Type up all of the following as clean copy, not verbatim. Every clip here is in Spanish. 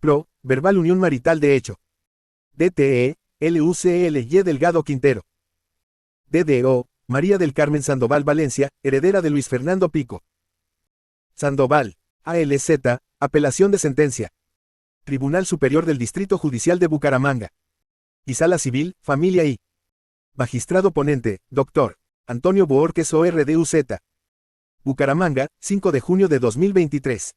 Pro, verbal unión marital de hecho. DTE, LUCLY Delgado Quintero. DDO, María del Carmen Sandoval Valencia, heredera de Luis Fernando Pico Sandoval. ALZ, apelación de sentencia. Tribunal Superior del Distrito Judicial de Bucaramanga. Y Sala Civil, Familia I. Magistrado ponente, Dr. Antonio Boórquez ORDUZ. Bucaramanga, 5 de junio de 2023.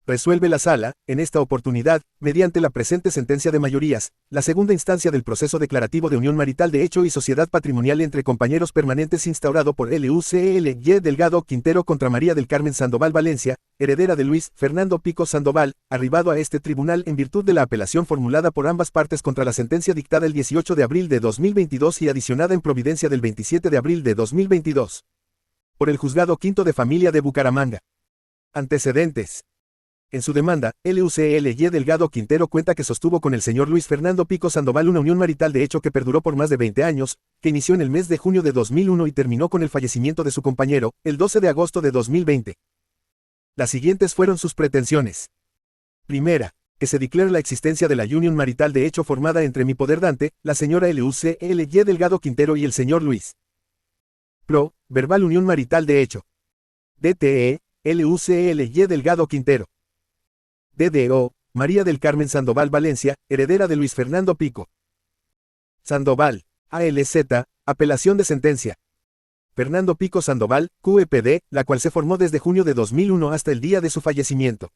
Resuelve la Sala, en esta oportunidad, mediante la presente sentencia de mayorías, la segunda instancia del proceso declarativo de unión marital de hecho y sociedad patrimonial entre compañeros permanentes instaurado por LUCLY Delgado Quintero contra María del Carmen Sandoval Valencia, heredera de Luis Fernando Pico Sandoval, arribado a este tribunal en virtud de la apelación formulada por ambas partes contra la sentencia dictada el 18 de abril de 2022 y adicionada en providencia del 27 de abril de 2022. Por el Juzgado Quinto de Familia de Bucaramanga. Antecedentes. En su demanda, LUCLY Delgado Quintero cuenta que sostuvo con el señor Luis Fernando Pico Sandoval una unión marital de hecho que perduró por más de 20 años, que inició en el mes de junio de 2001 y terminó con el fallecimiento de su compañero, el 12 de agosto de 2020. Las siguientes fueron sus pretensiones. Primera, que se declare la existencia de la unión marital de hecho formada entre mi poder dante, la señora LUCLY Delgado Quintero y el señor Luis. Pro, verbal unión marital de hecho. DTE, LUCLY Delgado Quintero. DDO, María del Carmen Sandoval Valencia, heredera de Luis Fernando Pico Sandoval. ALZ, apelación de sentencia. Fernando Pico Sandoval, QEPD, la cual se formó desde junio de 2001 hasta el día de su fallecimiento.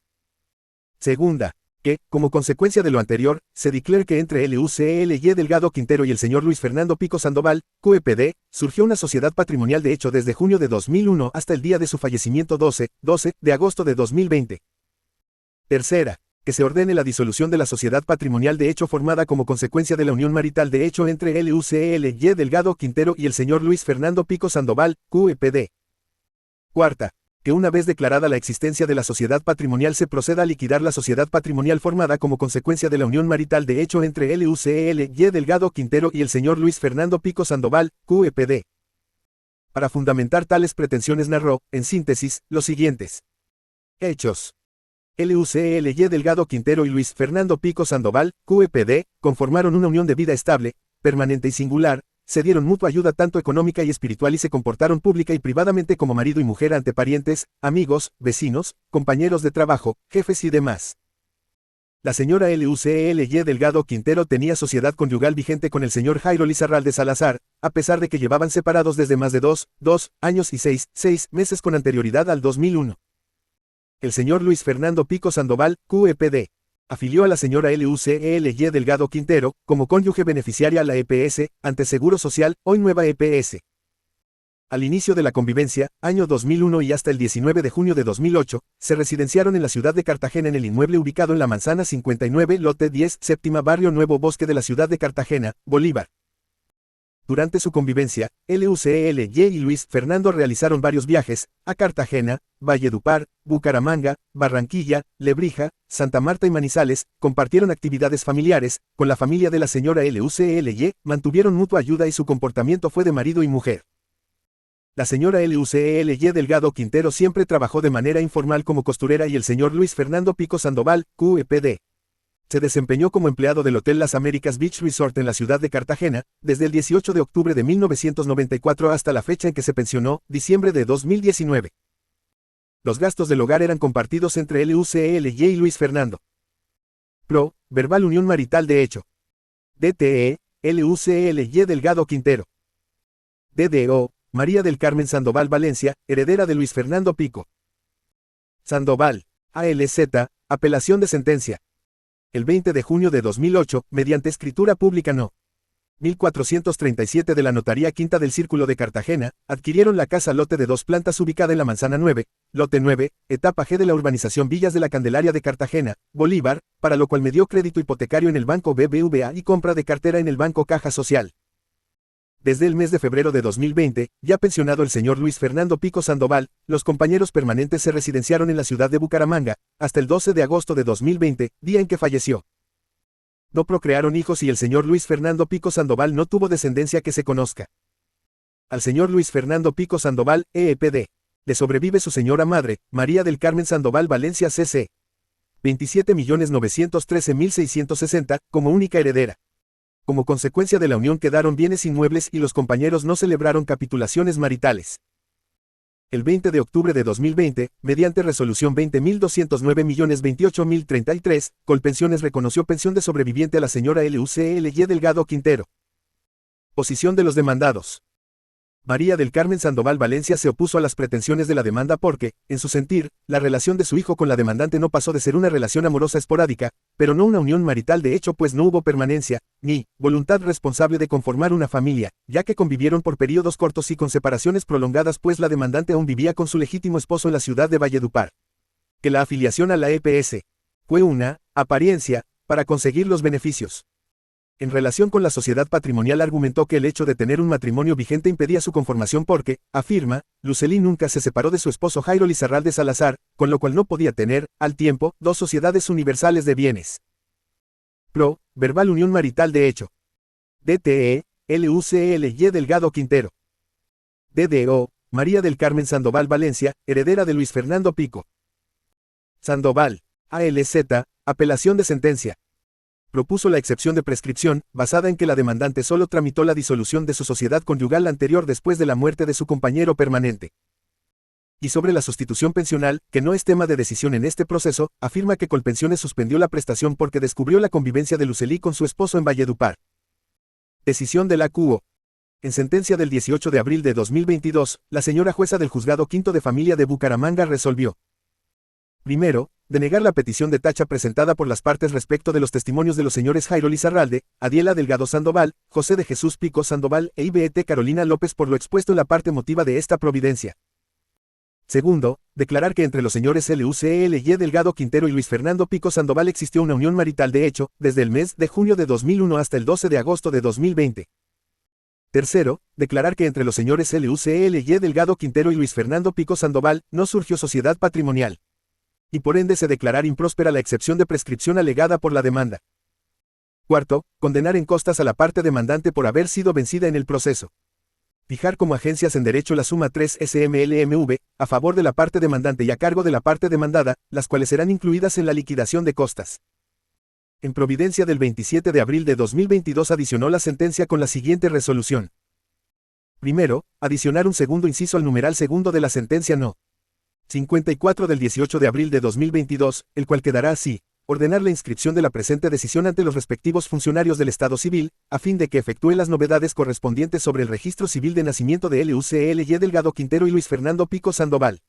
Segunda, que, como consecuencia de lo anterior, se declare que entre LUCLY Delgado Quintero y el señor Luis Fernando Pico Sandoval, QEPD, surgió una sociedad patrimonial de hecho desde junio de 2001 hasta el día de su fallecimiento 12 de agosto de 2020. Tercera, que se ordene la disolución de la sociedad patrimonial de hecho formada como consecuencia de la unión marital de hecho entre LUCLY Delgado Quintero y el señor Luis Fernando Pico Sandoval, QEPD. Cuarta, que una vez declarada la existencia de la sociedad patrimonial se proceda a liquidar la sociedad patrimonial formada como consecuencia de la unión marital de hecho entre LUCLY Delgado Quintero y el señor Luis Fernando Pico Sandoval, QEPD. Para fundamentar tales pretensiones narró, en síntesis, los siguientes hechos. LUCLY Delgado Quintero y Luis Fernando Pico Sandoval, QEPD, conformaron una unión de vida estable, permanente y singular, se dieron mutua ayuda tanto económica y espiritual y se comportaron pública y privadamente como marido y mujer ante parientes, amigos, vecinos, compañeros de trabajo, jefes y demás. La señora LUCLY Delgado Quintero tenía sociedad conyugal vigente con el señor Jairo Lizarralde Salazar, a pesar de que llevaban separados desde más de 2 años y 6 meses con anterioridad al 2001. El señor Luis Fernando Pico Sandoval, QEPD, afilió a la señora LUCLY Delgado Quintero, como cónyuge beneficiaria a la EPS, ante Seguro Social, hoy nueva EPS. Al inicio de la convivencia, año 2001 y hasta el 19 de junio de 2008, se residenciaron en la ciudad de Cartagena en el inmueble ubicado en la manzana 59, lote 10, séptima barrio Nuevo Bosque de la ciudad de Cartagena, Bolívar. Durante su convivencia, LUCLY y Luis Fernando realizaron varios viajes, a Cartagena, Valledupar, Bucaramanga, Barranquilla, Lebrija, Santa Marta y Manizales, compartieron actividades familiares, con la familia de la señora LUCLY, mantuvieron mutua ayuda y su comportamiento fue de marido y mujer. La señora LUCLY Delgado Quintero siempre trabajó de manera informal como costurera y el señor Luis Fernando Pico Sandoval, QEPD. Se desempeñó como empleado del Hotel Las Américas Beach Resort en la ciudad de Cartagena, desde el 18 de octubre de 1994 hasta la fecha en que se pensionó, diciembre de 2019. Los gastos del hogar eran compartidos entre LUCLY y Luis Fernando. Pro, verbal unión marital de hecho. DTE, LUCLY Delgado Quintero. DDO, María del Carmen Sandoval Valencia, heredera de Luis Fernando Pico Sandoval. ALZ, apelación de sentencia. El 20 de junio de 2008, mediante escritura pública no. 1437 de la Notaría Quinta del Círculo de Cartagena, adquirieron la casa lote de 2 plantas ubicada en la manzana 9, lote 9, etapa G de la urbanización Villas de la Candelaria de Cartagena, Bolívar, para lo cual me dio crédito hipotecario en el Banco BBVA y compra de cartera en el Banco Caja Social. Desde el mes de febrero de 2020, ya pensionado el señor Luis Fernando Pico Sandoval, los compañeros permanentes se residenciaron en la ciudad de Bucaramanga, hasta el 12 de agosto de 2020, día en que falleció. No procrearon hijos y el señor Luis Fernando Pico Sandoval no tuvo descendencia que se conozca. Al señor Luis Fernando Pico Sandoval, EPD, le sobrevive su señora madre, María del Carmen Sandoval Valencia CC. 27.913.660, como única heredera. Como consecuencia de la unión quedaron bienes inmuebles y los compañeros no celebraron capitulaciones maritales. El 20 de octubre de 2020, mediante resolución 20.209.028.033, Colpensiones reconoció pensión de sobreviviente a la señora Lucy Delgado Quintero. Posición de los demandados. María del Carmen Sandoval Valencia se opuso a las pretensiones de la demanda porque, en su sentir, la relación de su hijo con la demandante no pasó de ser una relación amorosa esporádica, pero no una unión marital de hecho, pues no hubo permanencia, ni voluntad responsable de conformar una familia, ya que convivieron por periodos cortos y con separaciones prolongadas, pues la demandante aún vivía con su legítimo esposo en la ciudad de Valledupar. Que la afiliación a la EPS fue una apariencia para conseguir los beneficios. En relación con la sociedad patrimonial, argumentó que el hecho de tener un matrimonio vigente impedía su conformación porque, afirma, Lucely nunca se separó de su esposo Jairo Lizarralde Salazar, con lo cual no podía tener, al tiempo, dos sociedades universales de bienes. Pro, verbal unión marital de hecho. DTE, LUCLY Delgado Quintero. DDO, María del Carmen Sandoval Valencia, heredera de Luis Fernando Pico Sandoval. ALZ, apelación de sentencia. Propuso la excepción de prescripción, basada en que la demandante solo tramitó la disolución de su sociedad conyugal anterior después de la muerte de su compañero permanente. Y sobre la sustitución pensional, que no es tema de decisión en este proceso, afirma que Colpensiones suspendió la prestación porque descubrió la convivencia de Lucely con su esposo en Valledupar. Decisión de la QO. En sentencia del 18 de abril de 2022, la señora jueza del Juzgado Quinto de Familia de Bucaramanga resolvió: primero, denegar la petición de tacha presentada por las partes respecto de los testimonios de los señores Jairo Lizarralde, Adiela Delgado Sandoval, José de Jesús Pico Sandoval e IBET Carolina López por lo expuesto en la parte motiva de esta providencia. Segundo, declarar que entre los señores Lucy Delgado Quintero y Luis Fernando Pico Sandoval existió una unión marital de hecho, desde el mes de junio de 2001 hasta el 12 de agosto de 2020. Tercero, declarar que entre los señores Lucy Delgado Quintero y Luis Fernando Pico Sandoval no surgió sociedad patrimonial. Y por ende se declarar impróspera la excepción de prescripción alegada por la demanda. Cuarto, condenar en costas a la parte demandante por haber sido vencida en el proceso. Fijar como agencias en derecho la suma 3 SMLMV, a favor de la parte demandante y a cargo de la parte demandada, las cuales serán incluidas en la liquidación de costas. En providencia del 27 de abril de 2022 adicionó la sentencia con la siguiente resolución. Primero, adicionar un segundo inciso al numeral segundo de la sentencia No. 54 del 18 de abril de 2022, el cual quedará así: ordenar la inscripción de la presente decisión ante los respectivos funcionarios del Estado Civil, a fin de que efectúen las novedades correspondientes sobre el registro civil de nacimiento de Lucy Delgado Quintero y Luis Fernando Pico Sandoval.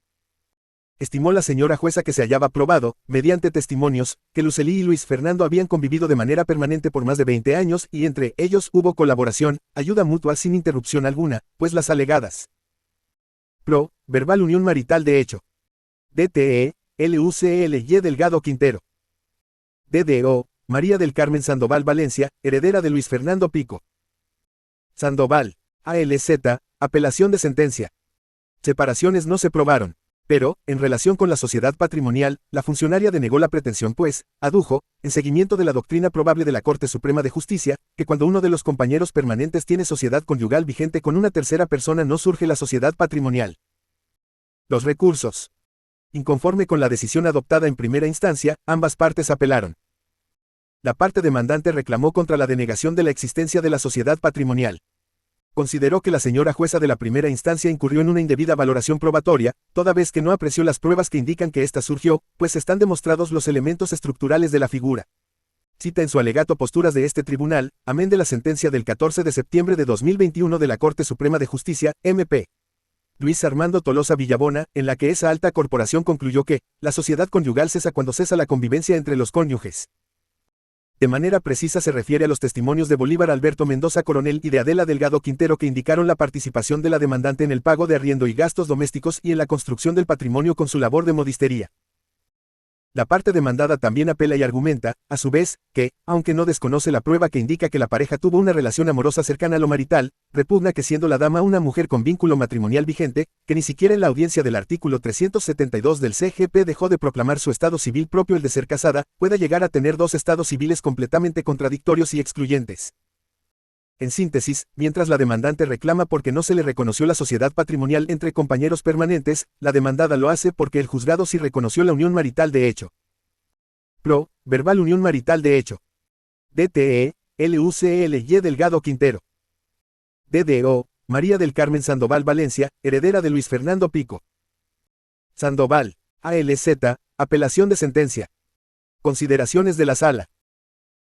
Estimó la señora jueza que se hallaba probado, mediante testimonios, que Lucely y Luis Fernando habían convivido de manera permanente por más de 20 años y entre ellos hubo colaboración, ayuda mutua sin interrupción alguna, pues las alegadas Pro, verbal unión marital de hecho. DTE, LUCLY Delgado Quintero. DDO, María del Carmen Sandoval Valencia, heredera de Luis Fernando Pico Sandoval. ALZ, apelación de sentencia. Separaciones no se probaron. Pero, en relación con la sociedad patrimonial, la funcionaria denegó la pretensión pues, adujo, en seguimiento de la doctrina probable de la Corte Suprema de Justicia, que cuando uno de los compañeros permanentes tiene sociedad conyugal vigente con una tercera persona no surge la sociedad patrimonial. Los recursos. Inconforme con la decisión adoptada en primera instancia, ambas partes apelaron. La parte demandante reclamó contra la denegación de la existencia de la sociedad patrimonial. Consideró que la señora jueza de la primera instancia incurrió en una indebida valoración probatoria, toda vez que no apreció las pruebas que indican que ésta surgió, pues están demostrados los elementos estructurales de la figura. Cita en su alegato posturas de este tribunal, amén de la sentencia del 14 de septiembre de 2021 de la Corte Suprema de Justicia, MP. Luis Armando Tolosa Villabona, en la que esa alta corporación concluyó que, la sociedad conyugal cesa cuando cesa la convivencia entre los cónyuges. De manera precisa se refiere a los testimonios de Bolívar Alberto Mendoza Coronel y de Adela Delgado Quintero que indicaron la participación de la demandante en el pago de arriendo y gastos domésticos y en la construcción del patrimonio con su labor de modistería. La parte demandada también apela y argumenta, a su vez, que, aunque no desconoce la prueba que indica que la pareja tuvo una relación amorosa cercana a lo marital, repugna que siendo la dama una mujer con vínculo matrimonial vigente, que ni siquiera en la audiencia del artículo 372 del CGP dejó de proclamar su estado civil propio, el de ser casada, pueda llegar a tener dos estados civiles completamente contradictorios y excluyentes. En síntesis, mientras la demandante reclama porque no se le reconoció la sociedad patrimonial entre compañeros permanentes, la demandada lo hace porque el juzgado sí reconoció la unión marital de hecho. Pro, verbal unión marital de hecho. DTE, LUCLY Delgado Quintero. DDO, María del Carmen Sandoval Valencia, heredera de Luis Fernando Pico. Sandoval, ALZ, apelación de sentencia. Consideraciones de la Sala.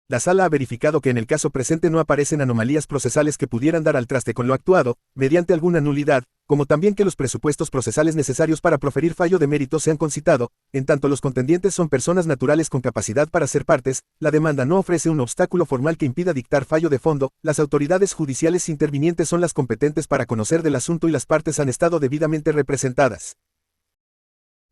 La Sala ha verificado que en el caso presente no aparecen anomalías procesales que pudieran dar al traste con lo actuado, mediante alguna nulidad, como también que los presupuestos procesales necesarios para proferir fallo de mérito se han concitado, en tanto los contendientes son personas naturales con capacidad para ser partes, la demanda no ofrece un obstáculo formal que impida dictar fallo de fondo, las autoridades judiciales intervinientes son las competentes para conocer del asunto y las partes han estado debidamente representadas.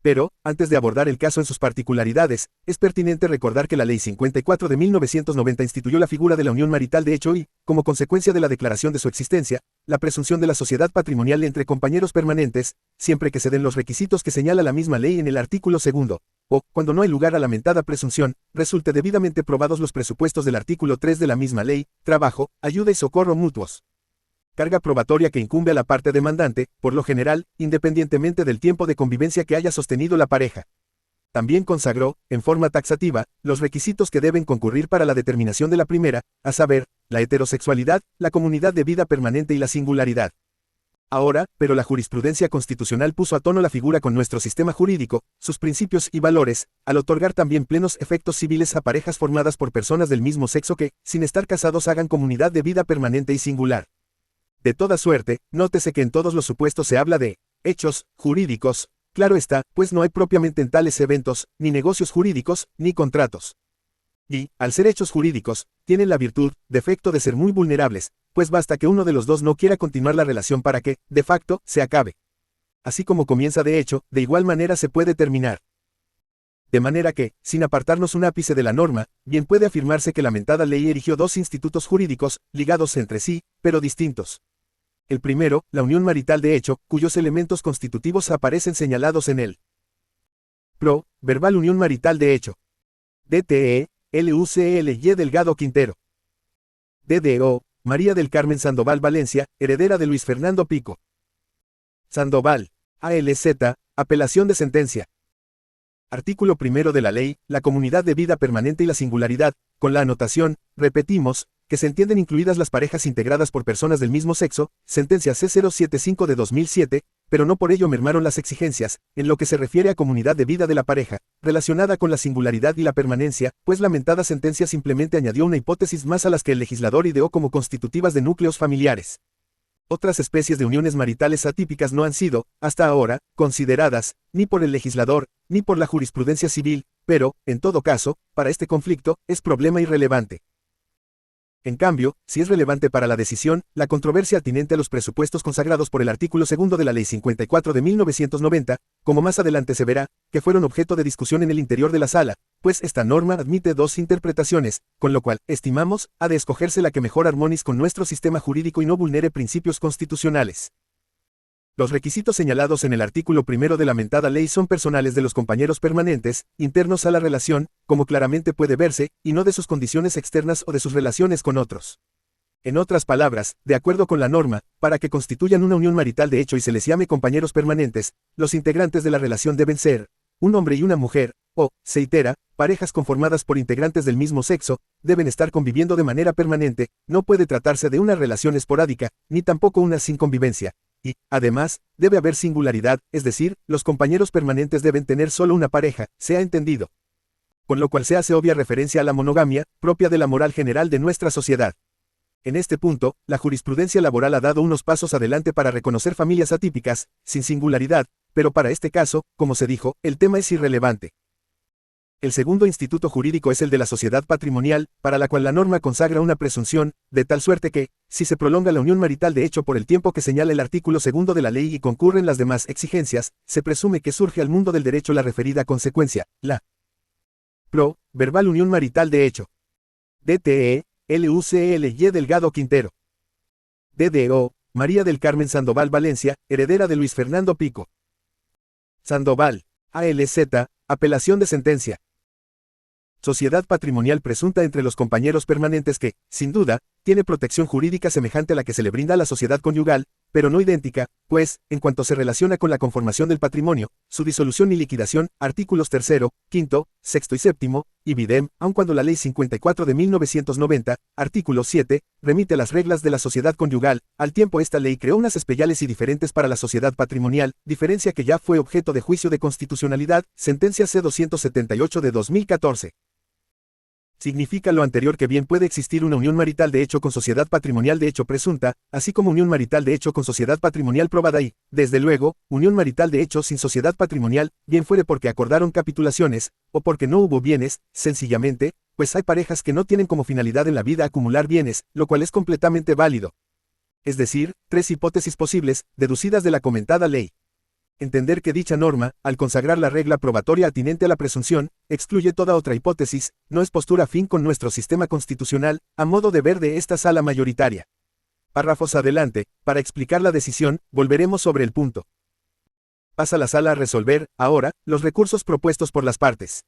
Pero, antes de abordar el caso en sus particularidades, es pertinente recordar que la Ley 54 de 1990 instituyó la figura de la unión marital de hecho y, como consecuencia de la declaración de su existencia, la presunción de la sociedad patrimonial entre compañeros permanentes, siempre que se den los requisitos que señala la misma ley en el artículo 2, o, cuando no hay lugar a la mentada presunción, resulte debidamente probados los presupuestos del artículo 3 de la misma ley, trabajo, ayuda y socorro mutuos. Carga probatoria que incumbe a la parte demandante, por lo general, independientemente del tiempo de convivencia que haya sostenido la pareja. También consagró, en forma taxativa, los requisitos que deben concurrir para la determinación de la primera, a saber, la heterosexualidad, la comunidad de vida permanente y la singularidad. Ahora, pero la jurisprudencia constitucional puso a tono la figura con nuestro sistema jurídico, sus principios y valores, al otorgar también plenos efectos civiles a parejas formadas por personas del mismo sexo que, sin estar casados, hagan comunidad de vida permanente y singular. De toda suerte, nótese que en todos los supuestos se habla de hechos jurídicos, claro está, pues no hay propiamente en tales eventos, ni negocios jurídicos, ni contratos. Y, al ser hechos jurídicos, tienen la virtud, defecto de ser muy vulnerables, pues basta que uno de los dos no quiera continuar la relación para que, de facto, se acabe. Así como comienza de hecho, de igual manera se puede terminar. De manera que, sin apartarnos un ápice de la norma, bien puede afirmarse que la mentada ley erigió dos institutos jurídicos, ligados entre sí, pero distintos. El primero, la unión marital de hecho, cuyos elementos constitutivos aparecen señalados en él. Pro, verbal unión marital de hecho. DTE, LUCLY Delgado Quintero. DDO, María del Carmen Sandoval Valencia, heredera de Luis Fernando Pico. Sandoval, ALZ, apelación de sentencia. Artículo 1 de la ley, la comunidad de vida permanente y la singularidad, con la anotación, repetimos, que se entienden incluidas las parejas integradas por personas del mismo sexo, sentencia C075 de 2007, pero no por ello mermaron las exigencias, en lo que se refiere a comunidad de vida de la pareja, relacionada con la singularidad y la permanencia, pues la mentada sentencia simplemente añadió una hipótesis más a las que el legislador ideó como constitutivas de núcleos familiares. Otras especies de uniones maritales atípicas no han sido, hasta ahora, consideradas, ni por el legislador, ni por la jurisprudencia civil, pero, en todo caso, para este conflicto, es problema irrelevante. En cambio, si es relevante para la decisión, la controversia atinente a los presupuestos consagrados por el artículo 2 de la Ley 54 de 1990, como más adelante se verá, que fueron objeto de discusión en el interior de la sala, pues esta norma admite dos interpretaciones, con lo cual, estimamos, ha de escogerse la que mejor armonice con nuestro sistema jurídico y no vulnere principios constitucionales. Los requisitos señalados en el artículo 1 de la mentada ley son personales de los compañeros permanentes, internos a la relación, como claramente puede verse, y no de sus condiciones externas o de sus relaciones con otros. En otras palabras, de acuerdo con la norma, para que constituyan una unión marital de hecho y se les llame compañeros permanentes, los integrantes de la relación deben ser un hombre y una mujer, o, se itera, parejas conformadas por integrantes del mismo sexo, deben estar conviviendo de manera permanente, no puede tratarse de una relación esporádica, ni tampoco una sin convivencia. Y, además, debe haber singularidad, es decir, los compañeros permanentes deben tener solo una pareja, sea entendido. Con lo cual se hace obvia referencia a la monogamia, propia de la moral general de nuestra sociedad. En este punto, la jurisprudencia laboral ha dado unos pasos adelante para reconocer familias atípicas, sin singularidad, pero para este caso, como se dijo, el tema es irrelevante. El segundo instituto jurídico es el de la sociedad patrimonial, para la cual la norma consagra una presunción, de tal suerte que, si se prolonga la unión marital de hecho por el tiempo que señala el artículo 2 de la ley y concurren las demás exigencias, se presume que surge al mundo del derecho la referida consecuencia, la Pro, verbal unión marital de hecho. DTE, LUCLY Delgado Quintero. DDO, María del Carmen Sandoval Valencia, heredera de Luis Fernando Pico. Sandoval, ALZ, apelación de sentencia. Sociedad patrimonial presunta entre los compañeros permanentes que, sin duda, tiene protección jurídica semejante a la que se le brinda a la sociedad conyugal, pero no idéntica, pues, en cuanto se relaciona con la conformación del patrimonio, su disolución y liquidación, artículos 3, 5, 6 y 7, y videm, aun cuando la Ley 54 de 1990, artículo 7, remite a las reglas de la sociedad conyugal, al tiempo esta ley creó unas especiales y diferentes para la sociedad patrimonial, diferencia que ya fue objeto de juicio de constitucionalidad, sentencia C-278 de 2014. Significa lo anterior que bien puede existir una unión marital de hecho con sociedad patrimonial de hecho presunta, así como unión marital de hecho con sociedad patrimonial probada y, desde luego, unión marital de hecho sin sociedad patrimonial, bien fuere porque acordaron capitulaciones, o porque no hubo bienes, sencillamente, pues hay parejas que no tienen como finalidad en la vida acumular bienes, lo cual es completamente válido. Es decir, tres hipótesis posibles, deducidas de la comentada ley. Entender que dicha norma, al consagrar la regla probatoria atinente a la presunción, excluye toda otra hipótesis, no es postura afín con nuestro sistema constitucional, a modo de ver de esta sala mayoritaria. Párrafos adelante, para explicar la decisión, volveremos sobre el punto. Pasa la sala a resolver, ahora, los recursos propuestos por las partes.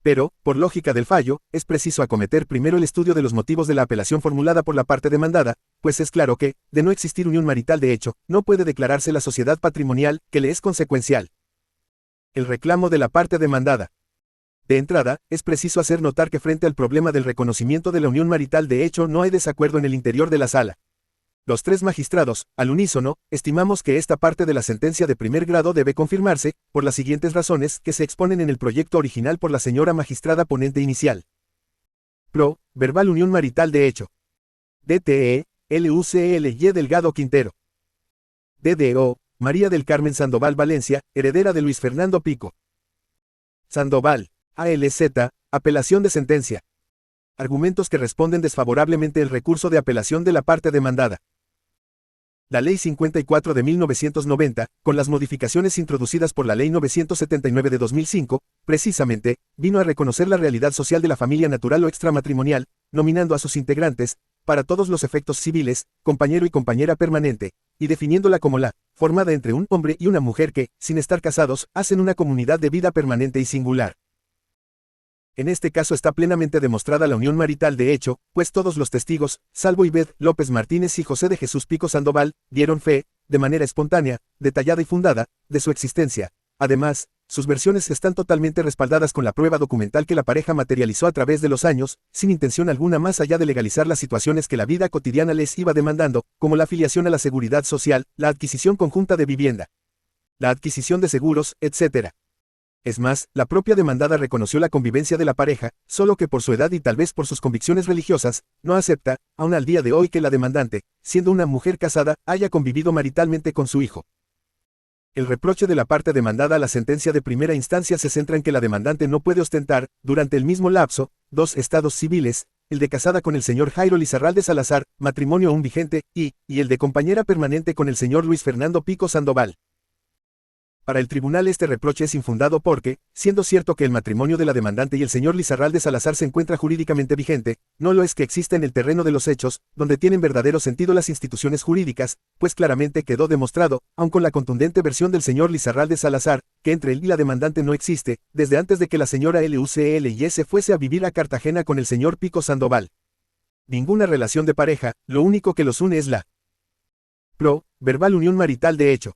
Pero, por lógica del fallo, es preciso acometer primero el estudio de los motivos de la apelación formulada por la parte demandada, pues es claro que, de no existir unión marital de hecho, no puede declararse la sociedad patrimonial, que le es consecuencial. El reclamo de la parte demandada. De entrada, es preciso hacer notar que frente al problema del reconocimiento de la unión marital de hecho no hay desacuerdo en el interior de la sala. Los tres magistrados, al unísono, estimamos que esta parte de la sentencia de primer grado debe confirmarse, por las siguientes razones que se exponen en el proyecto original por la señora magistrada ponente inicial. Pro, verbal unión marital de hecho. DTE, LUCLY Delgado Quintero. DDO, María del Carmen Sandoval Valencia, heredera de Luis Fernando Pico. Sandoval, ALZ, apelación de sentencia. Argumentos que responden desfavorablemente el recurso de apelación de la parte demandada. La Ley 54 de 1990, con las modificaciones introducidas por la Ley 979 de 2005, precisamente, vino a reconocer la realidad social de la familia natural o extramatrimonial, nominando a sus integrantes, para todos los efectos civiles, compañero y compañera permanente, y definiéndola como la, formada entre un hombre y una mujer que, sin estar casados, hacen una comunidad de vida permanente y singular. En este caso está plenamente demostrada la unión marital de hecho, pues todos los testigos, salvo Ivette López Martínez y José de Jesús Pico Sandoval, dieron fe, de manera espontánea, detallada y fundada, de su existencia. Además, sus versiones están totalmente respaldadas con la prueba documental que la pareja materializó a través de los años, sin intención alguna más allá de legalizar las situaciones que la vida cotidiana les iba demandando, como la afiliación a la seguridad social, la adquisición conjunta de vivienda, la adquisición de seguros, etc. Es más, la propia demandada reconoció la convivencia de la pareja, solo que por su edad y tal vez por sus convicciones religiosas, no acepta, aún al día de hoy que la demandante, siendo una mujer casada, haya convivido maritalmente con su hijo. El reproche de la parte demandada a la sentencia de primera instancia se centra en que la demandante no puede ostentar, durante el mismo lapso, dos estados civiles, el de casada con el señor Jairo Lizarralde Salazar, matrimonio aún vigente, y el de compañera permanente con el señor Luis Fernando Pico Sandoval. Para el tribunal este reproche es infundado porque, siendo cierto que el matrimonio de la demandante y el señor Lizarralde Salazar se encuentra jurídicamente vigente, no lo es que exista en el terreno de los hechos, donde tienen verdadero sentido las instituciones jurídicas, pues claramente quedó demostrado, aun con la contundente versión del señor Lizarralde Salazar, que entre él y la demandante no existe, desde antes de que la señora LUCLY se fuese a vivir a Cartagena con el señor Pico Sandoval. Ninguna relación de pareja, lo único que los une es la pro, verbal unión marital de hecho.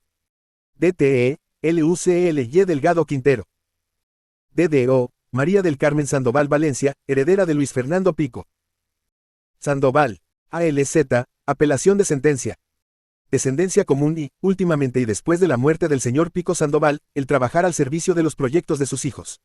DTE, LUCLY Delgado Quintero. DDO, María del Carmen Sandoval Valencia, heredera de Luis Fernando Pico. Sandoval, ALZ, apelación de sentencia. Descendencia común y, últimamente y después de la muerte del señor Pico Sandoval, el trabajar al servicio de los proyectos de sus hijos.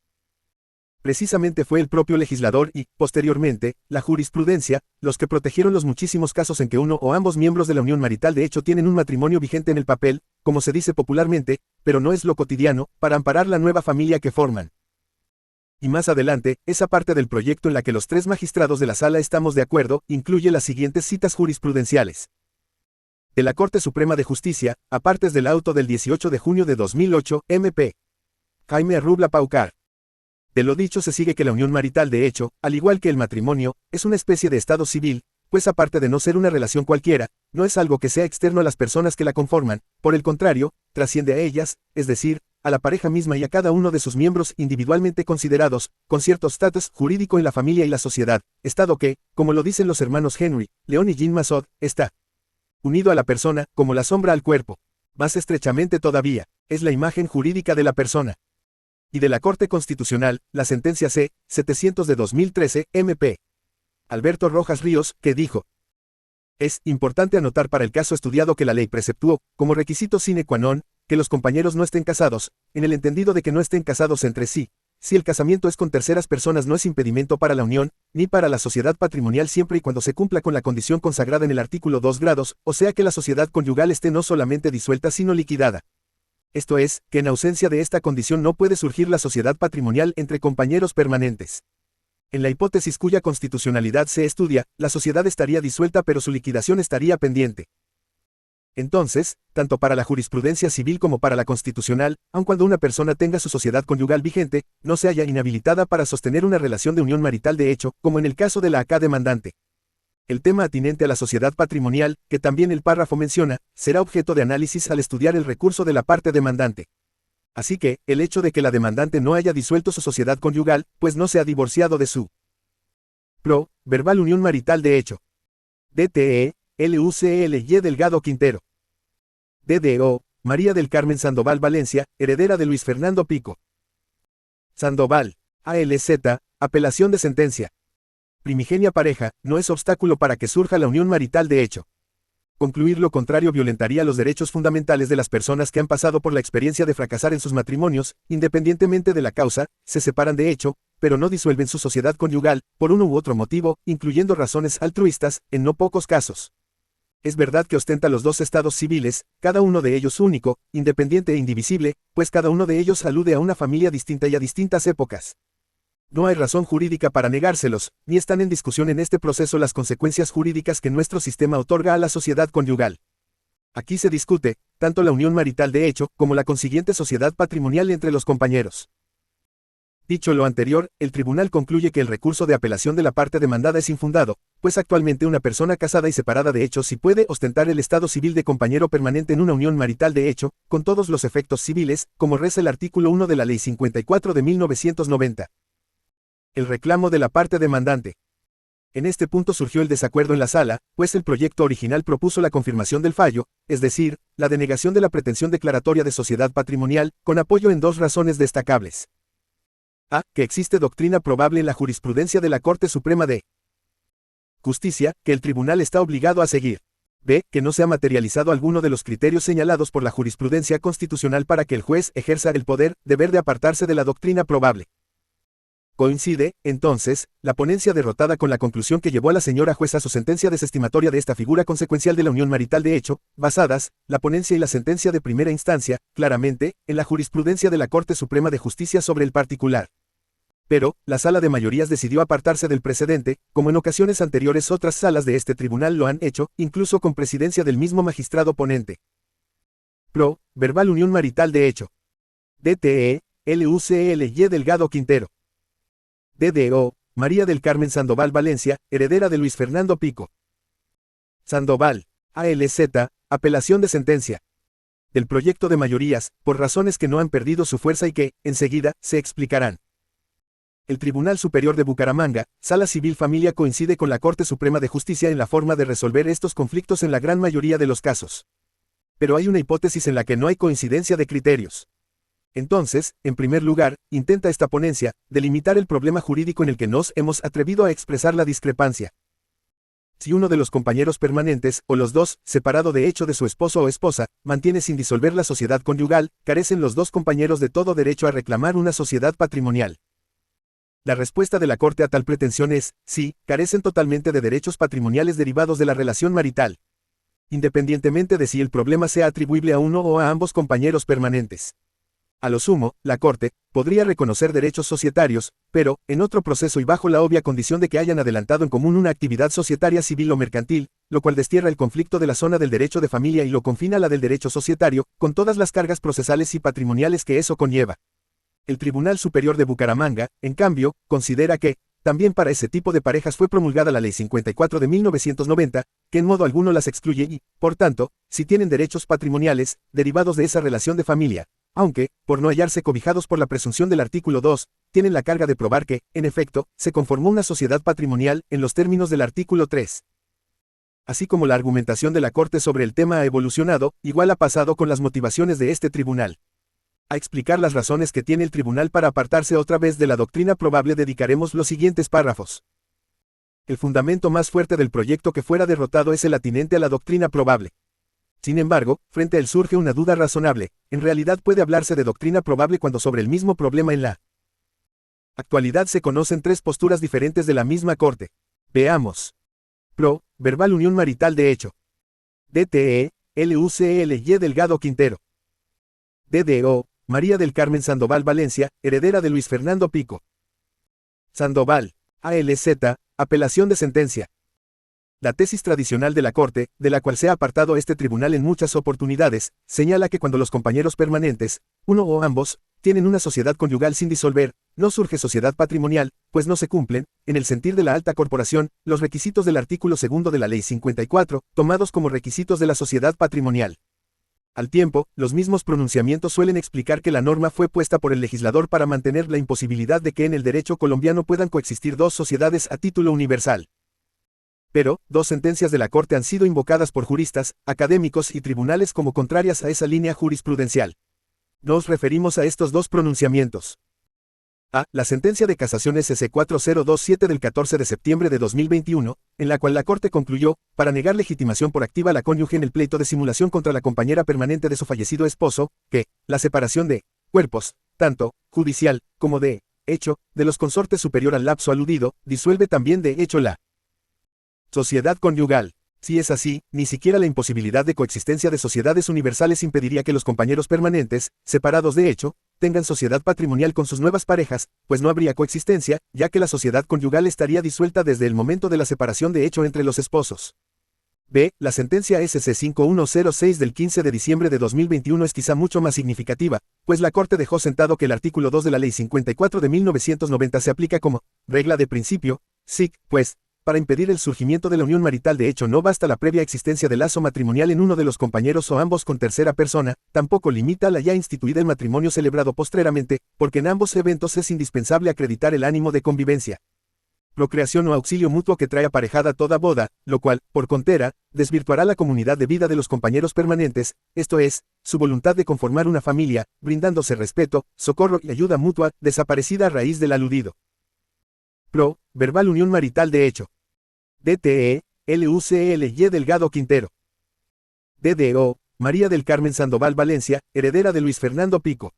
Precisamente fue el propio legislador y, posteriormente, la jurisprudencia, los que protegieron los muchísimos casos en que uno o ambos miembros de la unión marital de hecho tienen un matrimonio vigente en el papel, como se dice popularmente, pero no es lo cotidiano, para amparar la nueva familia que forman. Y más adelante, esa parte del proyecto en la que los tres magistrados de la sala estamos de acuerdo, incluye las siguientes citas jurisprudenciales. De la Corte Suprema de Justicia, a partes del auto del 18 de junio de 2008, MP. Jaime Arrubla Paucar. De lo dicho se sigue que la unión marital de hecho, al igual que el matrimonio, es una especie de estado civil, pues aparte de no ser una relación cualquiera, no es algo que sea externo a las personas que la conforman, por el contrario, trasciende a ellas, es decir, a la pareja misma y a cada uno de sus miembros individualmente considerados, con cierto estatus jurídico en la familia y la sociedad, estado que, como lo dicen los hermanos Henry, León y Jean Massot, está Unido a la persona, como la sombra al cuerpo. Más estrechamente todavía, es la imagen jurídica de la persona. Y de la Corte Constitucional, la sentencia C-700 de 2013, MP. Alberto Rojas Ríos, que dijo: es importante anotar para el caso estudiado que la ley preceptuó, como requisito sine qua non, que los compañeros no estén casados, en el entendido de que no estén casados entre sí. Si el casamiento es con terceras personas no es impedimento para la unión, ni para la sociedad patrimonial siempre y cuando se cumpla con la condición consagrada en el artículo 2 grados, o sea que la sociedad conyugal esté no solamente disuelta sino liquidada. Esto es, que en ausencia de esta condición no puede surgir la sociedad patrimonial entre compañeros permanentes. En la hipótesis cuya constitucionalidad se estudia, la sociedad estaría disuelta pero su liquidación estaría pendiente. Entonces, tanto para la jurisprudencia civil como para la constitucional, aun cuando una persona tenga su sociedad conyugal vigente, no se halla inhabilitada para sostener una relación de unión marital de hecho, como en el caso de la acá demandante. El tema atinente a la sociedad patrimonial, que también el párrafo menciona, será objeto de análisis al estudiar el recurso de la parte demandante. Así que, el hecho de que la demandante no haya disuelto su sociedad conyugal, pues no se ha divorciado de su verbal unión marital de hecho. DTE, LUCLY Delgado Quintero. DDO, María del Carmen Sandoval Valencia, heredera de Luis Fernando Pico. Sandoval, ALZ, apelación de sentencia. Primigenia pareja, no es obstáculo para que surja la unión marital de hecho. Concluir lo contrario violentaría los derechos fundamentales de las personas que han pasado por la experiencia de fracasar en sus matrimonios, independientemente de la causa, se separan de hecho, pero no disuelven su sociedad conyugal, por uno u otro motivo, incluyendo razones altruistas, en no pocos casos. Es verdad que ostenta los dos estados civiles, cada uno de ellos único, independiente e indivisible, pues cada uno de ellos alude a una familia distinta y a distintas épocas. No hay razón jurídica para negárselos, ni están en discusión en este proceso las consecuencias jurídicas que nuestro sistema otorga a la sociedad conyugal. Aquí se discute, tanto la unión marital de hecho, como la consiguiente sociedad patrimonial entre los compañeros. Dicho lo anterior, el tribunal concluye que el recurso de apelación de la parte demandada es infundado, pues actualmente una persona casada y separada de hecho sí puede ostentar el estado civil de compañero permanente en una unión marital de hecho, con todos los efectos civiles, como reza el artículo 1 de la Ley 54 de 1990. El reclamo de la parte demandante. En este punto surgió el desacuerdo en la sala, pues el proyecto original propuso la confirmación del fallo, es decir, la denegación de la pretensión declaratoria de sociedad patrimonial, con apoyo en dos razones destacables. A. Que existe doctrina probable en la jurisprudencia de la Corte Suprema de Justicia, que el tribunal está obligado a seguir. B. Que no se ha materializado alguno de los criterios señalados por la jurisprudencia constitucional para que el juez ejerza el deber de apartarse de la doctrina probable. Coincide, entonces, la ponencia derrotada con la conclusión que llevó a la señora jueza a su sentencia desestimatoria de esta figura consecuencial de la unión marital de hecho, basadas, la ponencia y la sentencia de primera instancia, claramente, en la jurisprudencia de la Corte Suprema de Justicia sobre el particular. Pero, la sala de mayorías decidió apartarse del precedente, como en ocasiones anteriores otras salas de este tribunal lo han hecho, incluso con presidencia del mismo magistrado ponente. Verbal unión marital de hecho. DTE, LUCLY Delgado Quintero. DDO, María del Carmen Sandoval Valencia, heredera de Luis Fernando Pico. Sandoval, ALZ, apelación de sentencia. Del proyecto de mayorías, por razones que no han perdido su fuerza y que, enseguida, se explicarán. El Tribunal Superior de Bucaramanga, Sala Civil Familia coincide con la Corte Suprema de Justicia en la forma de resolver estos conflictos en la gran mayoría de los casos. Pero hay una hipótesis en la que no hay coincidencia de criterios. Entonces, en primer lugar, intenta esta ponencia, delimitar el problema jurídico en el que nos hemos atrevido a expresar la discrepancia. Si uno de los compañeros permanentes, o los dos, separado de hecho de su esposo o esposa, mantiene sin disolver la sociedad conyugal, carecen los dos compañeros de todo derecho a reclamar una sociedad patrimonial. La respuesta de la Corte a tal pretensión es, sí, carecen totalmente de derechos patrimoniales derivados de la relación marital, independientemente de si el problema sea atribuible a uno o a ambos compañeros permanentes. A lo sumo, la Corte podría reconocer derechos societarios, pero, en otro proceso y bajo la obvia condición de que hayan adelantado en común una actividad societaria civil o mercantil, lo cual destierra el conflicto de la zona del derecho de familia y lo confina a la del derecho societario, con todas las cargas procesales y patrimoniales que eso conlleva. El Tribunal Superior de Bucaramanga, en cambio, considera que, también para ese tipo de parejas fue promulgada la Ley 54 de 1990, que en modo alguno las excluye y, por tanto, si tienen derechos patrimoniales, derivados de esa relación de familia, aunque, por no hallarse cobijados por la presunción del artículo 2, tienen la carga de probar que, en efecto, se conformó una sociedad patrimonial en los términos del artículo 3. Así como la argumentación de la Corte sobre el tema ha evolucionado, igual ha pasado con las motivaciones de este tribunal. A explicar las razones que tiene el tribunal para apartarse otra vez de la doctrina probable dedicaremos los siguientes párrafos. El fundamento más fuerte del proyecto que fuera derrotado es el atinente a la doctrina probable. Sin embargo, frente a él surge una duda razonable. En realidad puede hablarse de doctrina probable cuando sobre el mismo problema en la actualidad se conocen tres posturas diferentes de la misma Corte. Veamos. Pro, verbal unión marital de hecho. DTE, LUCLY Delgado Quintero. DDO, María del Carmen Sandoval Valencia, heredera de Luis Fernando Pico. Sandoval, ALZ, apelación de sentencia. La tesis tradicional de la Corte, de la cual se ha apartado este tribunal en muchas oportunidades, señala que cuando los compañeros permanentes, uno o ambos, tienen una sociedad conyugal sin disolver, no surge sociedad patrimonial, pues no se cumplen, en el sentir de la alta corporación, los requisitos del artículo 2 de la Ley 54, tomados como requisitos de la sociedad patrimonial. Al tiempo, los mismos pronunciamientos suelen explicar que la norma fue puesta por el legislador para mantener la imposibilidad de que en el derecho colombiano puedan coexistir dos sociedades a título universal. Pero, dos sentencias de la Corte han sido invocadas por juristas, académicos y tribunales como contrarias a esa línea jurisprudencial. Nos referimos a estos dos pronunciamientos. A. La sentencia de casación SC 4027 del 14 de septiembre de 2021, en la cual la Corte concluyó, para negar legitimación por activa a la cónyuge en el pleito de simulación contra la compañera permanente de su fallecido esposo, que, la separación de cuerpos, tanto judicial como de hecho, de los consortes superior al lapso aludido, disuelve también de hecho la sociedad conyugal. Si es así, ni siquiera la imposibilidad de coexistencia de sociedades universales impediría que los compañeros permanentes, separados de hecho, tengan sociedad patrimonial con sus nuevas parejas, pues no habría coexistencia, ya que la sociedad conyugal estaría disuelta desde el momento de la separación de hecho entre los esposos. B. La sentencia SC 5106 del 15 de diciembre de 2021 es quizá mucho más significativa, pues la Corte dejó sentado que el artículo 2 de la Ley 54 de 1990 se aplica como regla de principio, SIC, pues, para impedir el surgimiento de la unión marital de hecho no basta la previa existencia del lazo matrimonial en uno de los compañeros o ambos con tercera persona, tampoco limita la ya instituida el matrimonio celebrado postreramente, porque en ambos eventos es indispensable acreditar el ánimo de convivencia, procreación o auxilio mutuo que trae aparejada toda boda, lo cual, por contera, desvirtuará la comunidad de vida de los compañeros permanentes, esto es, su voluntad de conformar una familia, brindándose respeto, socorro y ayuda mutua, desaparecida a raíz del aludido. Pro, verbal unión marital de hecho. DTE, LUCLY Delgado Quintero. DDO, María del Carmen Sandoval Valencia, heredera de Luis Fernando Pico.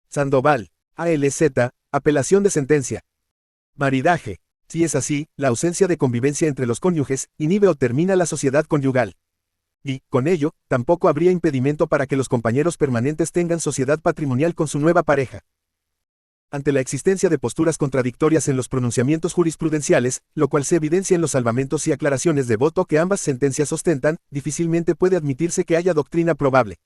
Sandoval, ALZ, apelación de sentencia. Maridaje. Si es así, la ausencia de convivencia entre los cónyuges inhibe o termina la sociedad conyugal. Y, con ello, tampoco habría impedimento para que los compañeros permanentes tengan sociedad patrimonial con su nueva pareja. Ante la existencia de posturas contradictorias en los pronunciamientos jurisprudenciales, lo cual se evidencia en los salvamentos y aclaraciones de voto que ambas sentencias ostentan, difícilmente puede admitirse que haya doctrina probable.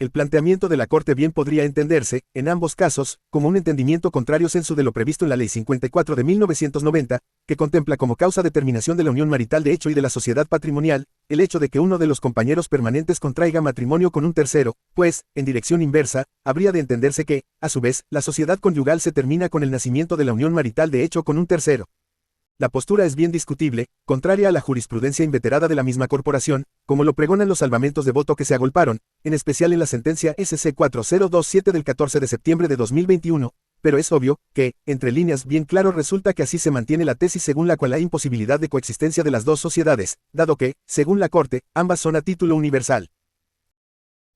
El planteamiento de la Corte bien podría entenderse, en ambos casos, como un entendimiento contrario sensu de lo previsto en la Ley 54 de 1990, que contempla como causa de terminación de la unión marital de hecho y de la sociedad patrimonial, el hecho de que uno de los compañeros permanentes contraiga matrimonio con un tercero, pues, en dirección inversa, habría de entenderse que, a su vez, la sociedad conyugal se termina con el nacimiento de la unión marital de hecho con un tercero. La postura es bien discutible, contraria a la jurisprudencia inveterada de la misma corporación, como lo pregonan los salvamentos de voto que se agolparon, en especial en la sentencia SC 4027 del 14 de septiembre de 2021, pero es obvio que, entre líneas bien claro resulta que así se mantiene la tesis según la cual hay imposibilidad de coexistencia de las dos sociedades, dado que, según la Corte, ambas son a título universal.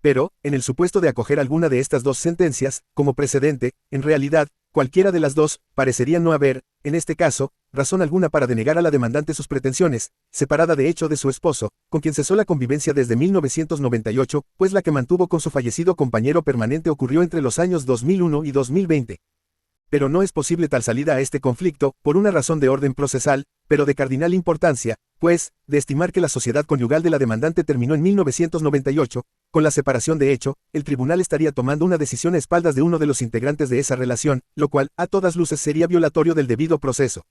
Pero, en el supuesto de acoger alguna de estas dos sentencias, como precedente, en realidad, cualquiera de las dos, parecería no haber, en este caso, razón alguna para denegar a la demandante sus pretensiones, separada de hecho de su esposo, con quien cesó la convivencia desde 1998, pues la que mantuvo con su fallecido compañero permanente ocurrió entre los años 2001 y 2020. Pero no es posible tal salida a este conflicto, por una razón de orden procesal, pero de cardinal importancia, pues, de estimar que la sociedad conyugal de la demandante terminó en 1998, con la separación de hecho, el tribunal estaría tomando una decisión a espaldas de uno de los integrantes de esa relación, lo cual, a todas luces sería violatorio del debido proceso.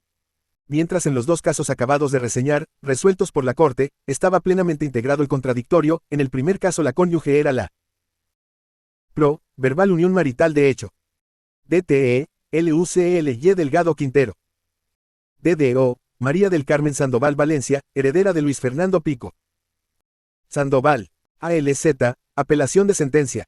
Mientras en los dos casos acabados de reseñar, resueltos por la Corte, estaba plenamente integrado el contradictorio, en el primer caso la cónyuge era la pro, verbal unión marital de hecho. DTE, LUCLY Delgado Quintero. DDO, María del Carmen Sandoval Valencia, heredera de Luis Fernando Pico. Sandoval, ALZ, apelación de sentencia.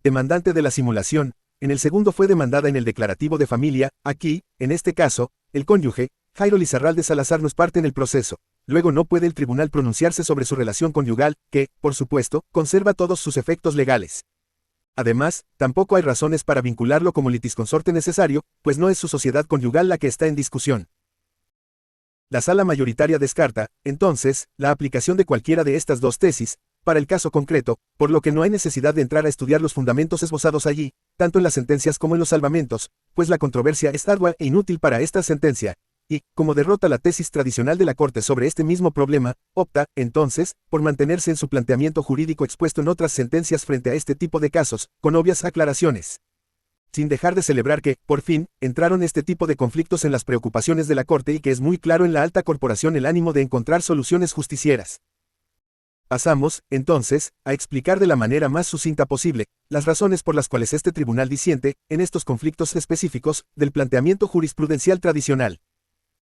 Demandante de la simulación, en el segundo fue demandada en el declarativo de familia, aquí, en este caso, el cónyuge, Jairo Lizarralde Salazar no es parte en el proceso, luego no puede el tribunal pronunciarse sobre su relación conyugal, que, por supuesto, conserva todos sus efectos legales. Además, tampoco hay razones para vincularlo como litisconsorte necesario, pues no es su sociedad conyugal la que está en discusión. La sala mayoritaria descarta, entonces, la aplicación de cualquiera de estas dos tesis, para el caso concreto, por lo que no hay necesidad de entrar a estudiar los fundamentos esbozados allí, tanto en las sentencias como en los salvamentos, pues la controversia es ardua e inútil para esta sentencia, y, como derrota la tesis tradicional de la Corte sobre este mismo problema, opta, entonces, por mantenerse en su planteamiento jurídico expuesto en otras sentencias frente a este tipo de casos, con obvias aclaraciones. Sin dejar de celebrar que, por fin, entraron este tipo de conflictos en las preocupaciones de la Corte y que es muy claro en la alta corporación el ánimo de encontrar soluciones justicieras. Pasamos, entonces, a explicar de la manera más sucinta posible, las razones por las cuales este tribunal disiente, en estos conflictos específicos, del planteamiento jurisprudencial tradicional.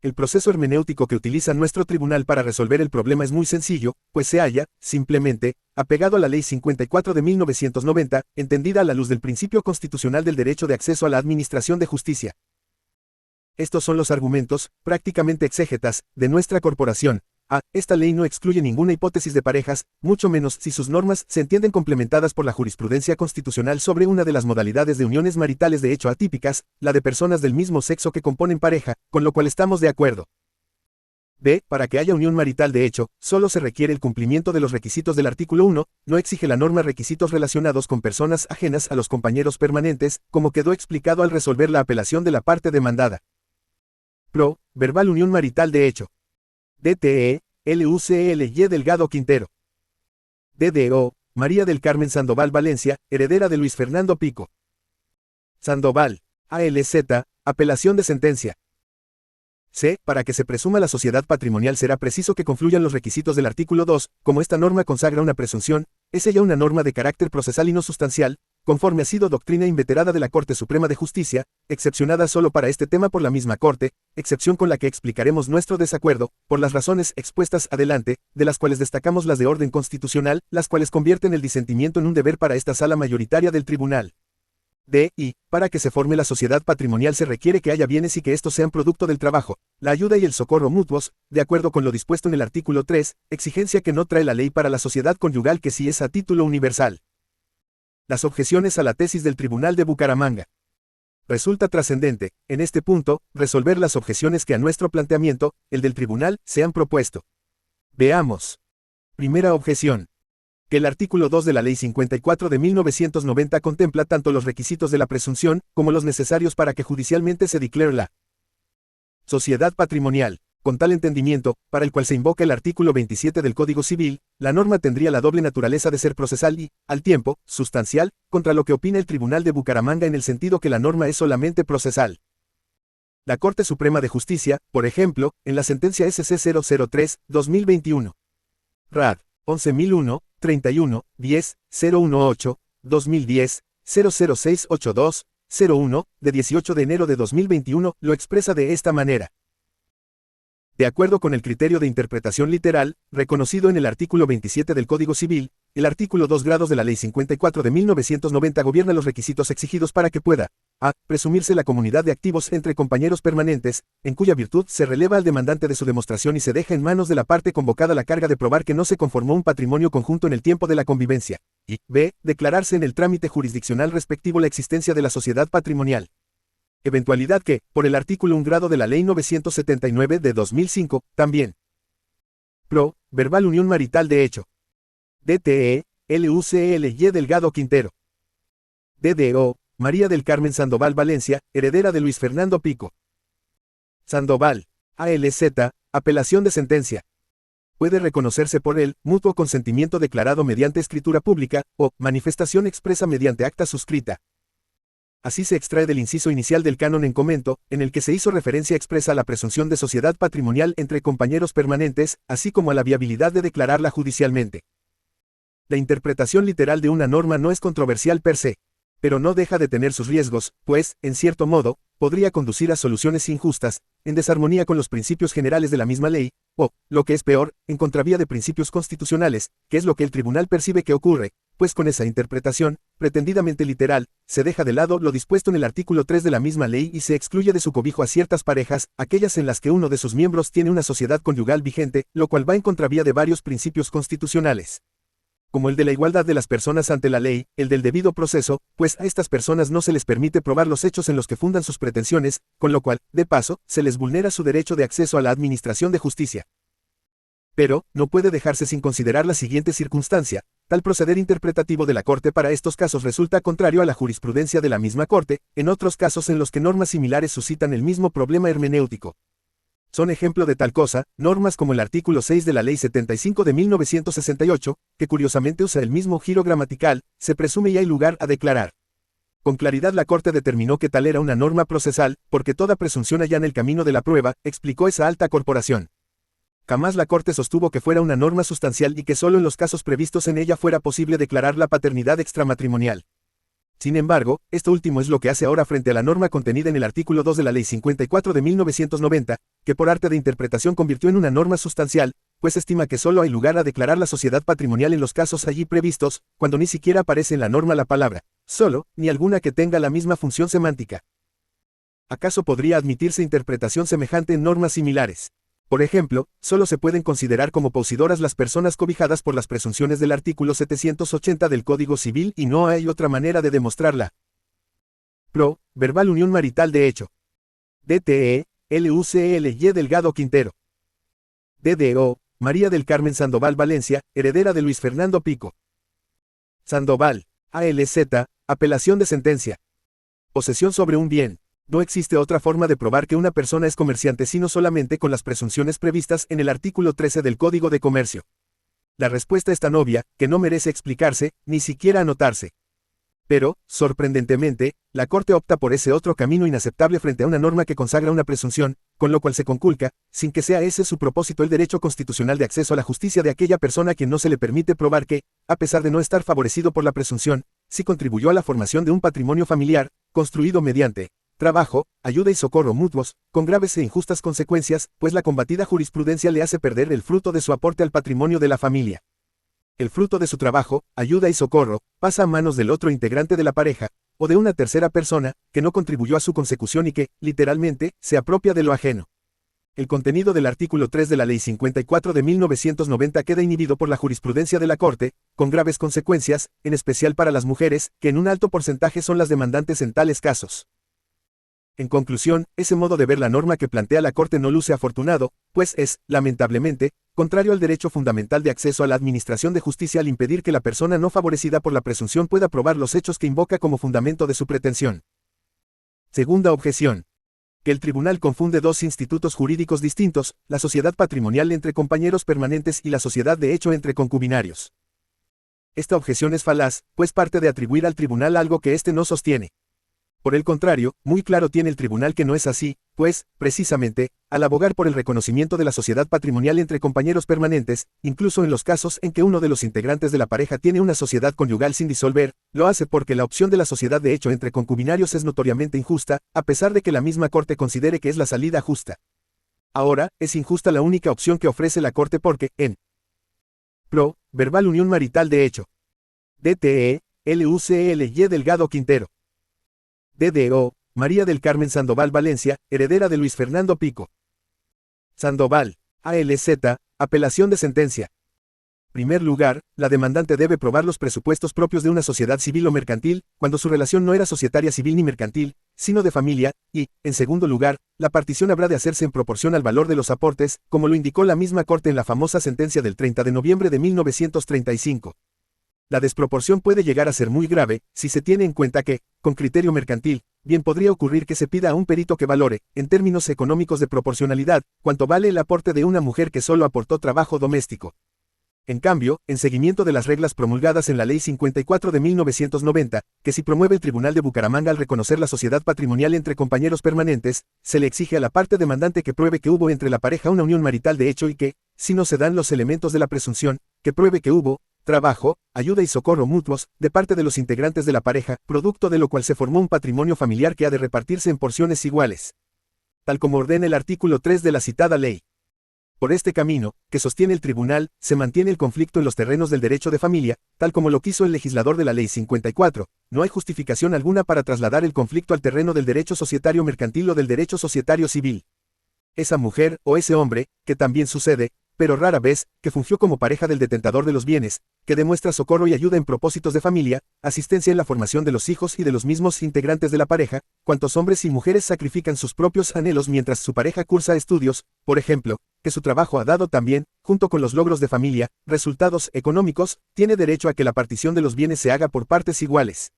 El proceso hermenéutico que utiliza nuestro tribunal para resolver el problema es muy sencillo, pues se halla, simplemente, apegado a la Ley 54 de 1990, entendida a la luz del principio constitucional del derecho de acceso a la administración de justicia. Estos son los argumentos, prácticamente exégetas, de nuestra corporación. Esta ley no excluye ninguna hipótesis de parejas, mucho menos si sus normas se entienden complementadas por la jurisprudencia constitucional sobre una de las modalidades de uniones maritales de hecho atípicas, la de personas del mismo sexo que componen pareja, con lo cual estamos de acuerdo. B. Para que haya unión marital de hecho, solo se requiere el cumplimiento de los requisitos del artículo 1, no exige la norma requisitos relacionados con personas ajenas a los compañeros permanentes, como quedó explicado al resolver la apelación de la parte demandada. Pro. Verbal unión marital de hecho. DTE, LUCLY Delgado Quintero. DDO, María del Carmen Sandoval Valencia, heredera de Luis Fernando Pico. Sandoval, ALZ, apelación de sentencia. C. Para que se presuma la sociedad patrimonial será preciso que confluyan los requisitos del artículo 2, como esta norma consagra una presunción, es ella una norma de carácter procesal y no sustancial, conforme ha sido doctrina inveterada de la Corte Suprema de Justicia, excepcionada solo para este tema por la misma Corte, excepción con la que explicaremos nuestro desacuerdo, por las razones expuestas adelante, de las cuales destacamos las de orden constitucional, las cuales convierten el disentimiento en un deber para esta sala mayoritaria del tribunal. D. Y, para que se forme la sociedad patrimonial se requiere que haya bienes y que estos sean producto del trabajo, la ayuda y el socorro mutuos, de acuerdo con lo dispuesto en el artículo 3, exigencia que no trae la ley para la sociedad conyugal que sí es a título universal. Las objeciones a la tesis del Tribunal de Bucaramanga. Resulta trascendente, en este punto, resolver las objeciones que a nuestro planteamiento, el del tribunal, se han propuesto. Veamos. Primera objeción. Que el artículo 2 de la Ley 54 de 1990 contempla tanto los requisitos de la presunción, como los necesarios para que judicialmente se declare la sociedad patrimonial. Con tal entendimiento, para el cual se invoca el artículo 27 del Código Civil, la norma tendría la doble naturaleza de ser procesal y, al tiempo, sustancial, contra lo que opina el Tribunal de Bucaramanga en el sentido que la norma es solamente procesal. La Corte Suprema de Justicia, por ejemplo, en la sentencia SC 003-2021. Rad. 11.001, 31, 10, 018, 2010, 00682, 01, de 18 de enero de 2021, lo expresa de esta manera. De acuerdo con el criterio de interpretación literal, reconocido en el artículo 27 del Código Civil, el artículo 2 grados de la Ley 54 de 1990 gobierna los requisitos exigidos para que pueda presumirse la comunidad de activos entre compañeros permanentes, en cuya virtud se releva al demandante de su demostración y se deja en manos de la parte convocada la carga de probar que no se conformó un patrimonio conjunto en el tiempo de la convivencia, y b. Declararse en el trámite jurisdiccional respectivo la existencia de la sociedad patrimonial. Eventualidad que, por el artículo 1 grado de la Ley 979 de 2005, también. Pro. Verbal unión marital de hecho. DTE, LUCLY Delgado Quintero. DDO, María del Carmen Sandoval Valencia, heredera de Luis Fernando Pico. Sandoval, ALZ, apelación de sentencia. Puede reconocerse por él, mutuo consentimiento declarado mediante escritura pública, o manifestación expresa mediante acta suscrita. Así se extrae del inciso inicial del canon en comento, en el que se hizo referencia expresa a la presunción de sociedad patrimonial entre compañeros permanentes, así como a la viabilidad de declararla judicialmente. La interpretación literal de una norma no es controversial per se. Pero no deja de tener sus riesgos, pues, en cierto modo, podría conducir a soluciones injustas, en desarmonía con los principios generales de la misma ley, o, lo que es peor, en contravía de principios constitucionales, que es lo que el tribunal percibe que ocurre, pues con esa interpretación, pretendidamente literal, se deja de lado lo dispuesto en el artículo 3 de la misma ley y se excluye de su cobijo a ciertas parejas, aquellas en las que uno de sus miembros tiene una sociedad conyugal vigente, lo cual va en contravía de varios principios constitucionales, como el de la igualdad de las personas ante la ley, el del debido proceso, pues a estas personas no se les permite probar los hechos en los que fundan sus pretensiones, con lo cual, de paso, se les vulnera su derecho de acceso a la administración de justicia. Pero, no puede dejarse sin considerar la siguiente circunstancia: tal proceder interpretativo de la Corte para estos casos resulta contrario a la jurisprudencia de la misma Corte, en otros casos en los que normas similares suscitan el mismo problema hermenéutico. Son ejemplo de tal cosa, normas como el artículo 6 de la Ley 75 de 1968, que curiosamente usa el mismo giro gramatical, se presume y hay lugar a declarar. Con claridad la Corte determinó que tal era una norma procesal, porque toda presunción allana el camino de la prueba, explicó esa alta corporación. Jamás la Corte sostuvo que fuera una norma sustancial y que solo en los casos previstos en ella fuera posible declarar la paternidad extramatrimonial. Sin embargo, esto último es lo que hace ahora frente a la norma contenida en el artículo 2 de la Ley 54 de 1990, que por arte de interpretación convirtió en una norma sustancial, pues estima que solo hay lugar a declarar la sociedad patrimonial en los casos allí previstos, cuando ni siquiera aparece en la norma la palabra solo, ni alguna que tenga la misma función semántica. ¿Acaso podría admitirse interpretación semejante en normas similares? Por ejemplo, solo se pueden considerar como poseedoras las personas cobijadas por las presunciones del artículo 780 del Código Civil y no hay otra manera de demostrarla. Pro, verbal unión marital de hecho. DTE, LUCLY Delgado Quintero. DDO, María del Carmen Sandoval Valencia, heredera de Luis Fernando Pico. Sandoval, ALZ, apelación de sentencia. Posesión sobre un bien. No existe otra forma de probar que una persona es comerciante sino solamente con las presunciones previstas en el artículo 13 del Código de Comercio. La respuesta es tan obvia, que no merece explicarse, ni siquiera anotarse. Pero, sorprendentemente, la Corte opta por ese otro camino inaceptable frente a una norma que consagra una presunción, con lo cual se conculca, sin que sea ese su propósito, el derecho constitucional de acceso a la justicia de aquella persona a quien no se le permite probar que, a pesar de no estar favorecido por la presunción, sí contribuyó a la formación de un patrimonio familiar, construido mediante trabajo, ayuda y socorro mutuos, con graves e injustas consecuencias, pues la combatida jurisprudencia le hace perder el fruto de su aporte al patrimonio de la familia. El fruto de su trabajo, ayuda y socorro, pasa a manos del otro integrante de la pareja, o de una tercera persona, que no contribuyó a su consecución y que, literalmente, se apropia de lo ajeno. El contenido del artículo 3 de la Ley 54 de 1990 queda inhibido por la jurisprudencia de la Corte, con graves consecuencias, en especial para las mujeres, que en un alto porcentaje son las demandantes en tales casos. En conclusión, ese modo de ver la norma que plantea la Corte no luce afortunado, pues es, lamentablemente, contrario al derecho fundamental de acceso a la administración de justicia al impedir que la persona no favorecida por la presunción pueda probar los hechos que invoca como fundamento de su pretensión. Segunda objeción. Que el tribunal confunde dos institutos jurídicos distintos, la sociedad patrimonial entre compañeros permanentes y la sociedad de hecho entre concubinarios. Esta objeción es falaz, pues parte de atribuir al tribunal algo que éste no sostiene. Por el contrario, muy claro tiene el tribunal que no es así, pues, precisamente, al abogar por el reconocimiento de la sociedad patrimonial entre compañeros permanentes, incluso en los casos en que uno de los integrantes de la pareja tiene una sociedad conyugal sin disolver, lo hace porque la opción de la sociedad de hecho entre concubinarios es notoriamente injusta, a pesar de que la misma Corte considere que es la salida justa. Ahora, es injusta la única opción que ofrece la Corte porque, en pro, verbal unión marital de hecho. DTE, LUCLY Delgado Quintero. DDO, María del Carmen Sandoval Valencia, heredera de Luis Fernando Pico. Sandoval, ALZ, apelación de sentencia. Primer lugar, la demandante debe probar los presupuestos propios de una sociedad civil o mercantil, cuando su relación no era societaria civil ni mercantil, sino de familia, y, en segundo lugar, la partición habrá de hacerse en proporción al valor de los aportes, como lo indicó la misma Corte en la famosa sentencia del 30 de noviembre de 1935. La desproporción puede llegar a ser muy grave, si se tiene en cuenta que, con criterio mercantil, bien podría ocurrir que se pida a un perito que valore, en términos económicos de proporcionalidad, cuánto vale el aporte de una mujer que solo aportó trabajo doméstico. En cambio, en seguimiento de las reglas promulgadas en la Ley 54 de 1990, que si promueve el Tribunal de Bucaramanga al reconocer la sociedad patrimonial entre compañeros permanentes, se le exige a la parte demandante que pruebe que hubo entre la pareja una unión marital de hecho y que, si no se dan los elementos de la presunción, que pruebe que hubo, trabajo, ayuda y socorro mutuos, de parte de los integrantes de la pareja, producto de lo cual se formó un patrimonio familiar que ha de repartirse en porciones iguales, tal como ordena el artículo 3 de la citada ley. Por este camino, que sostiene el tribunal, se mantiene el conflicto en los terrenos del derecho de familia, tal como lo quiso el legislador de la Ley 54, no hay justificación alguna para trasladar el conflicto al terreno del derecho societario mercantil o del derecho societario civil. Esa mujer, o ese hombre, que también sucede, pero rara vez, que fungió como pareja del detentador de los bienes, que demuestra socorro y ayuda en propósitos de familia, asistencia en la formación de los hijos y de los mismos integrantes de la pareja, cuantos hombres y mujeres sacrifican sus propios anhelos mientras su pareja cursa estudios, por ejemplo, que su trabajo ha dado también, junto con los logros de familia, resultados económicos, tiene derecho a que la partición de los bienes se haga por partes iguales.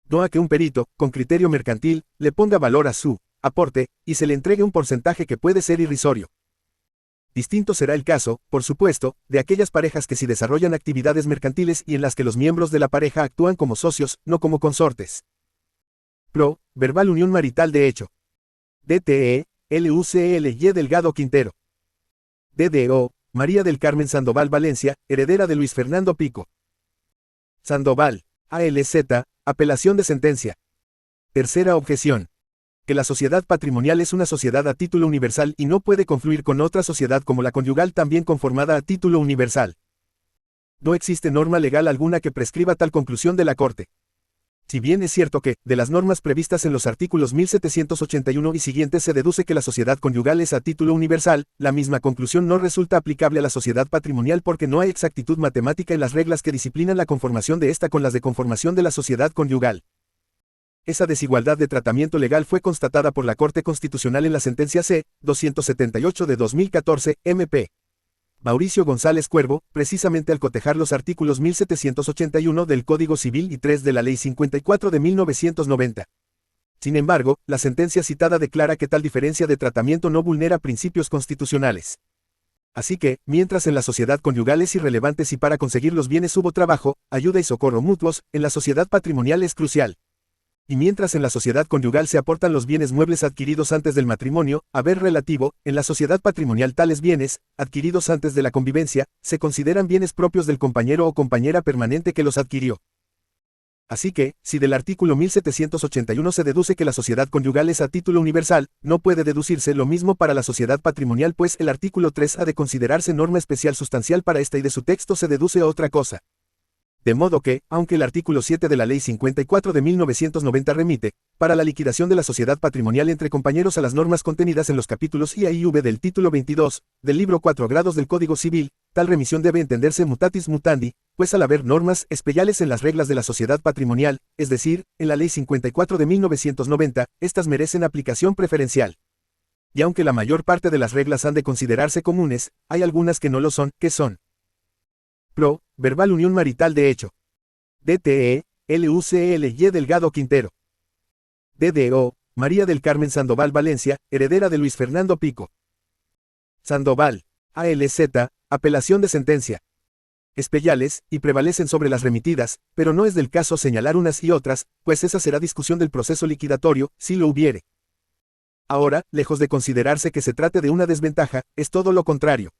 No a que un perito, con criterio mercantil, le ponga valor a su aporte, y se le entregue un porcentaje que puede ser irrisorio. Distinto será el caso, por supuesto, de aquellas parejas que sí desarrollan actividades mercantiles y en las que los miembros de la pareja actúan como socios, no como consortes. Pro, verbal unión marital de hecho. DTE, LUCLY Delgado Quintero. DDO, María del Carmen Sandoval Valencia, heredera de Luis Fernando Pico. Sandoval, ALZ, apelación de sentencia. Tercera objeción. Que la sociedad patrimonial es una sociedad a título universal y no puede confluir con otra sociedad como la conyugal también conformada a título universal. No existe norma legal alguna que prescriba tal conclusión de la Corte. Si bien es cierto que, de las normas previstas en los artículos 1781 y siguientes se deduce que la sociedad conyugal es a título universal, la misma conclusión no resulta aplicable a la sociedad patrimonial porque no hay exactitud matemática en las reglas que disciplinan la conformación de esta con las de conformación de la sociedad conyugal. Esa desigualdad de tratamiento legal fue constatada por la Corte Constitucional en la sentencia C-278 de 2014, MP. Mauricio González Cuervo, precisamente al cotejar los artículos 1781 del Código Civil y 3 de la Ley 54 de 1990. Sin embargo, la sentencia citada declara que tal diferencia de tratamiento no vulnera principios constitucionales. Así que, mientras en la sociedad conyugal es irrelevante si para conseguir los bienes hubo trabajo, ayuda y socorro mutuos, en la sociedad patrimonial es crucial. Y mientras en la sociedad conyugal se aportan los bienes muebles adquiridos antes del matrimonio, haber relativo, en la sociedad patrimonial tales bienes, adquiridos antes de la convivencia, se consideran bienes propios del compañero o compañera permanente que los adquirió. Así que, si del artículo 1781 se deduce que la sociedad conyugal es a título universal, no puede deducirse lo mismo para la sociedad patrimonial pues el artículo 3 ha de considerarse norma especial sustancial para esta y de su texto se deduce otra cosa. De modo que, aunque el artículo 7 de la Ley 54 de 1990 remite, para la liquidación de la sociedad patrimonial entre compañeros a las normas contenidas en los capítulos I y V del título 22, del libro 4 grados del Código Civil, tal remisión debe entenderse mutatis mutandi, pues al haber normas especiales en las reglas de la sociedad patrimonial, es decir, en la Ley 54 de 1990, estas merecen aplicación preferencial. Y aunque la mayor parte de las reglas han de considerarse comunes, hay algunas que no lo son, que son. Pro, verbal unión marital de hecho. DTE, LUCLY Delgado Quintero. DDO, María del Carmen Sandoval Valencia, heredera de Luis Fernando Pico. Sandoval, ALZ, apelación de sentencia. Especiales, y prevalecen sobre las remitidas, pero no es del caso señalar unas y otras, pues esa será discusión del proceso liquidatorio, si lo hubiere. Ahora, lejos de considerarse que se trate de una desventaja, es todo lo contrario.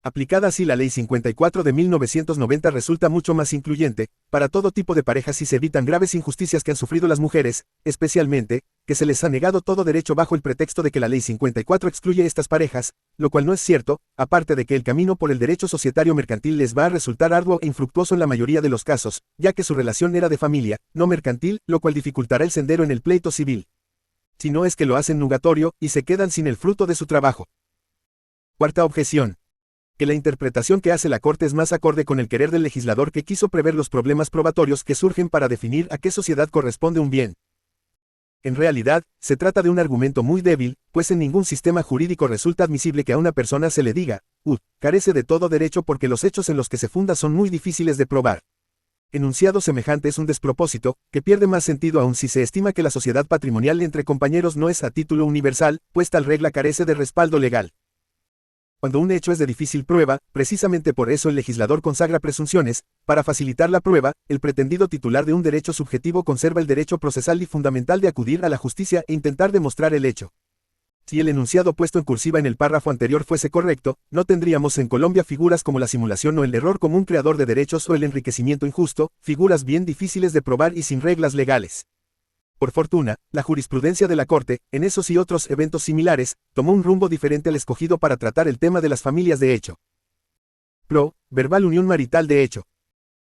Aplicada así la Ley 54 de 1990 resulta mucho más incluyente, para todo tipo de parejas y se evitan graves injusticias que han sufrido las mujeres, especialmente, que se les ha negado todo derecho bajo el pretexto de que la Ley 54 excluye estas parejas, lo cual no es cierto, aparte de que el camino por el derecho societario mercantil les va a resultar arduo e infructuoso en la mayoría de los casos, ya que su relación era de familia, no mercantil, lo cual dificultará el sendero en el pleito civil. Si no es que lo hacen nugatorio, y se quedan sin el fruto de su trabajo. Cuarta objeción. Que la interpretación que hace la Corte es más acorde con el querer del legislador que quiso prever los problemas probatorios que surgen para definir a qué sociedad corresponde un bien. En realidad, se trata de un argumento muy débil, pues en ningún sistema jurídico resulta admisible que a una persona se le diga, carece de todo derecho porque los hechos en los que se funda son muy difíciles de probar. Enunciado semejante es un despropósito, que pierde más sentido aún si se estima que la sociedad patrimonial entre compañeros no es a título universal, pues tal regla carece de respaldo legal. Cuando un hecho es de difícil prueba, precisamente por eso el legislador consagra presunciones, para facilitar la prueba, el pretendido titular de un derecho subjetivo conserva el derecho procesal y fundamental de acudir a la justicia e intentar demostrar el hecho. Si el enunciado puesto en cursiva en el párrafo anterior fuese correcto, no tendríamos en Colombia figuras como la simulación o el error como un creador de derechos o el enriquecimiento injusto, figuras bien difíciles de probar y sin reglas legales. Por fortuna, la jurisprudencia de la Corte, en esos y otros eventos similares, tomó un rumbo diferente al escogido para tratar el tema de las familias de hecho. Pro, verbal unión marital de hecho.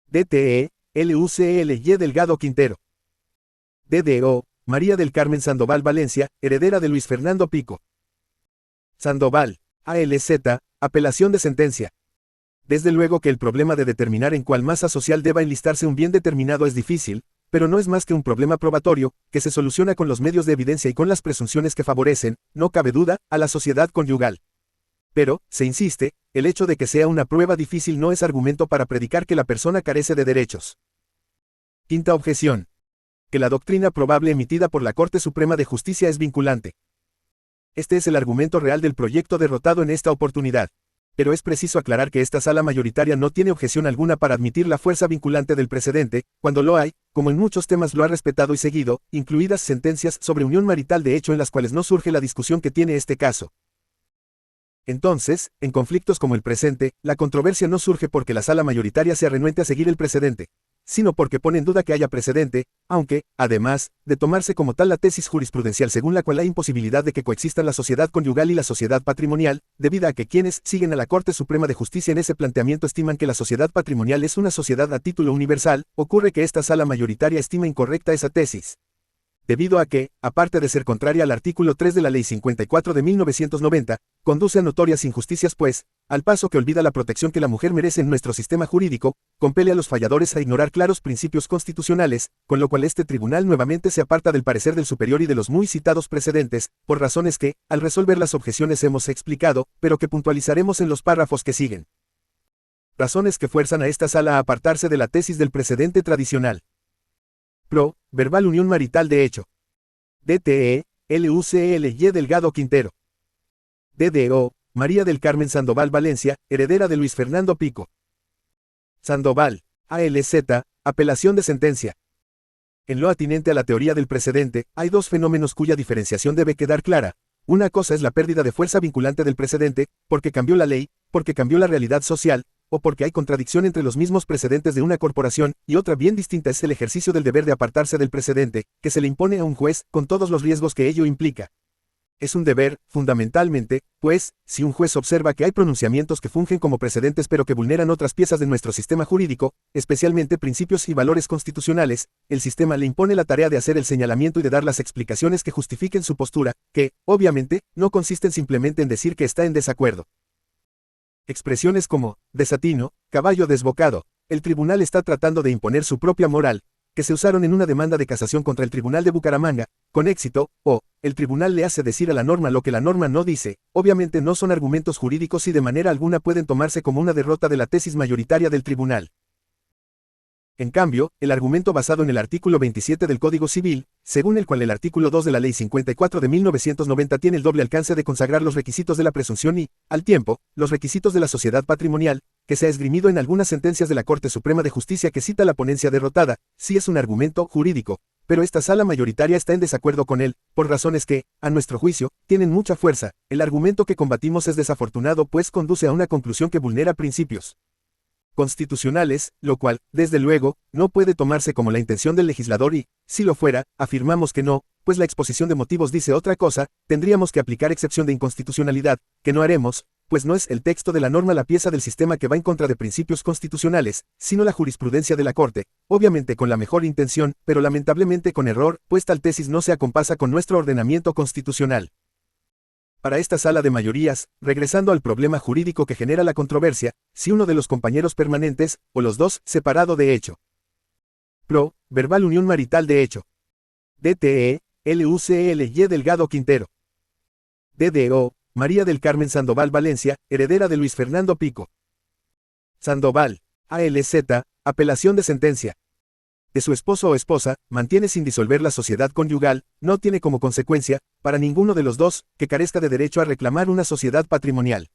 DTE, LUCLY Delgado Quintero. DDO, María del Carmen Sandoval Valencia, heredera de Luis Fernando Pico. Sandoval, ALZ, apelación de sentencia. Desde luego que el problema de determinar en cuál masa social deba enlistarse un bien determinado es difícil, pero no es más que un problema probatorio, que se soluciona con los medios de evidencia y con las presunciones que favorecen, no cabe duda, a la sociedad conyugal. Pero, se insiste, el hecho de que sea una prueba difícil no es argumento para predicar que la persona carece de derechos. Quinta objeción. Que la doctrina probable emitida por la Corte Suprema de Justicia es vinculante. Este es el argumento real del proyecto derrotado en esta oportunidad. Pero es preciso aclarar que esta sala mayoritaria no tiene objeción alguna para admitir la fuerza vinculante del precedente, cuando lo hay, como en muchos temas lo ha respetado y seguido, incluidas sentencias sobre unión marital de hecho en las cuales no surge la discusión que tiene este caso. Entonces, en conflictos como el presente, la controversia no surge porque la sala mayoritaria sea renuente a seguir el precedente, sino porque pone en duda que haya precedente, aunque, además, de tomarse como tal la tesis jurisprudencial según la cual hay imposibilidad de que coexistan la sociedad conyugal y la sociedad patrimonial, debido a que quienes siguen a la Corte Suprema de Justicia en ese planteamiento estiman que la sociedad patrimonial es una sociedad a título universal, ocurre que esta sala mayoritaria estima incorrecta esa tesis. Debido a que, aparte de ser contraria al artículo 3 de la Ley 54 de 1990, conduce a notorias injusticias pues, al paso que olvida la protección que la mujer merece en nuestro sistema jurídico, compele a los falladores a ignorar claros principios constitucionales, con lo cual este tribunal nuevamente se aparta del parecer del superior y de los muy citados precedentes, por razones que, al resolver las objeciones hemos explicado, pero que puntualizaremos en los párrafos que siguen. Razones que fuerzan a esta sala a apartarse de la tesis del precedente tradicional. Pro, verbal unión marital de hecho. DTE, LUCLY Delgado Quintero. DDO, María del Carmen Sandoval Valencia, heredera de Luis Fernando Pico. Sandoval, ALZ, apelación de sentencia. En lo atinente a la teoría del precedente, hay dos fenómenos cuya diferenciación debe quedar clara. Una cosa es la pérdida de fuerza vinculante del precedente, porque cambió la ley, porque cambió la realidad social, o porque hay contradicción entre los mismos precedentes de una corporación, y otra bien distinta es el ejercicio del deber de apartarse del precedente, que se le impone a un juez, con todos los riesgos que ello implica. Es un deber, fundamentalmente, pues, si un juez observa que hay pronunciamientos que fungen como precedentes pero que vulneran otras piezas de nuestro sistema jurídico, especialmente principios y valores constitucionales, el sistema le impone la tarea de hacer el señalamiento y de dar las explicaciones que justifiquen su postura, que, obviamente, no consisten simplemente en decir que está en desacuerdo. Expresiones como, desatino, caballo desbocado, el tribunal está tratando de imponer su propia moral, que se usaron en una demanda de casación contra el Tribunal de Bucaramanga, con éxito, o, el tribunal le hace decir a la norma lo que la norma no dice, obviamente no son argumentos jurídicos y de manera alguna pueden tomarse como una derrota de la tesis mayoritaria del tribunal. En cambio, el argumento basado en el artículo 27 del Código Civil, según el cual el artículo 2 de la Ley 54 de 1990 tiene el doble alcance de consagrar los requisitos de la presunción y, al tiempo, los requisitos de la sociedad patrimonial, que se ha esgrimido en algunas sentencias de la Corte Suprema de Justicia que cita la ponencia derrotada, sí es un argumento jurídico, pero esta sala mayoritaria está en desacuerdo con él, por razones que, a nuestro juicio, tienen mucha fuerza. El argumento que combatimos es desafortunado pues conduce a una conclusión que vulnera principios constitucionales, lo cual, desde luego, no puede tomarse como la intención del legislador y, si lo fuera, afirmamos que no, pues la exposición de motivos dice otra cosa, tendríamos que aplicar excepción de inconstitucionalidad, que no haremos, pues no es el texto de la norma la pieza del sistema que va en contra de principios constitucionales, sino la jurisprudencia de la Corte, obviamente con la mejor intención, pero lamentablemente con error, pues tal tesis no se acompasa con nuestro ordenamiento constitucional. Para esta sala de mayorías, regresando al problema jurídico que genera la controversia, si uno de los compañeros permanentes, o los dos, separado de hecho. Pro, verbal unión marital de hecho. DTE, LUCLY Delgado Quintero. DDO, María del Carmen Sandoval Valencia, heredera de Luis Fernando Pico. Sandoval, ALZ, apelación de sentencia. De su esposo o esposa, mantiene sin disolver la sociedad conyugal, no tiene como consecuencia, para ninguno de los dos, que carezca de derecho a reclamar una sociedad patrimonial.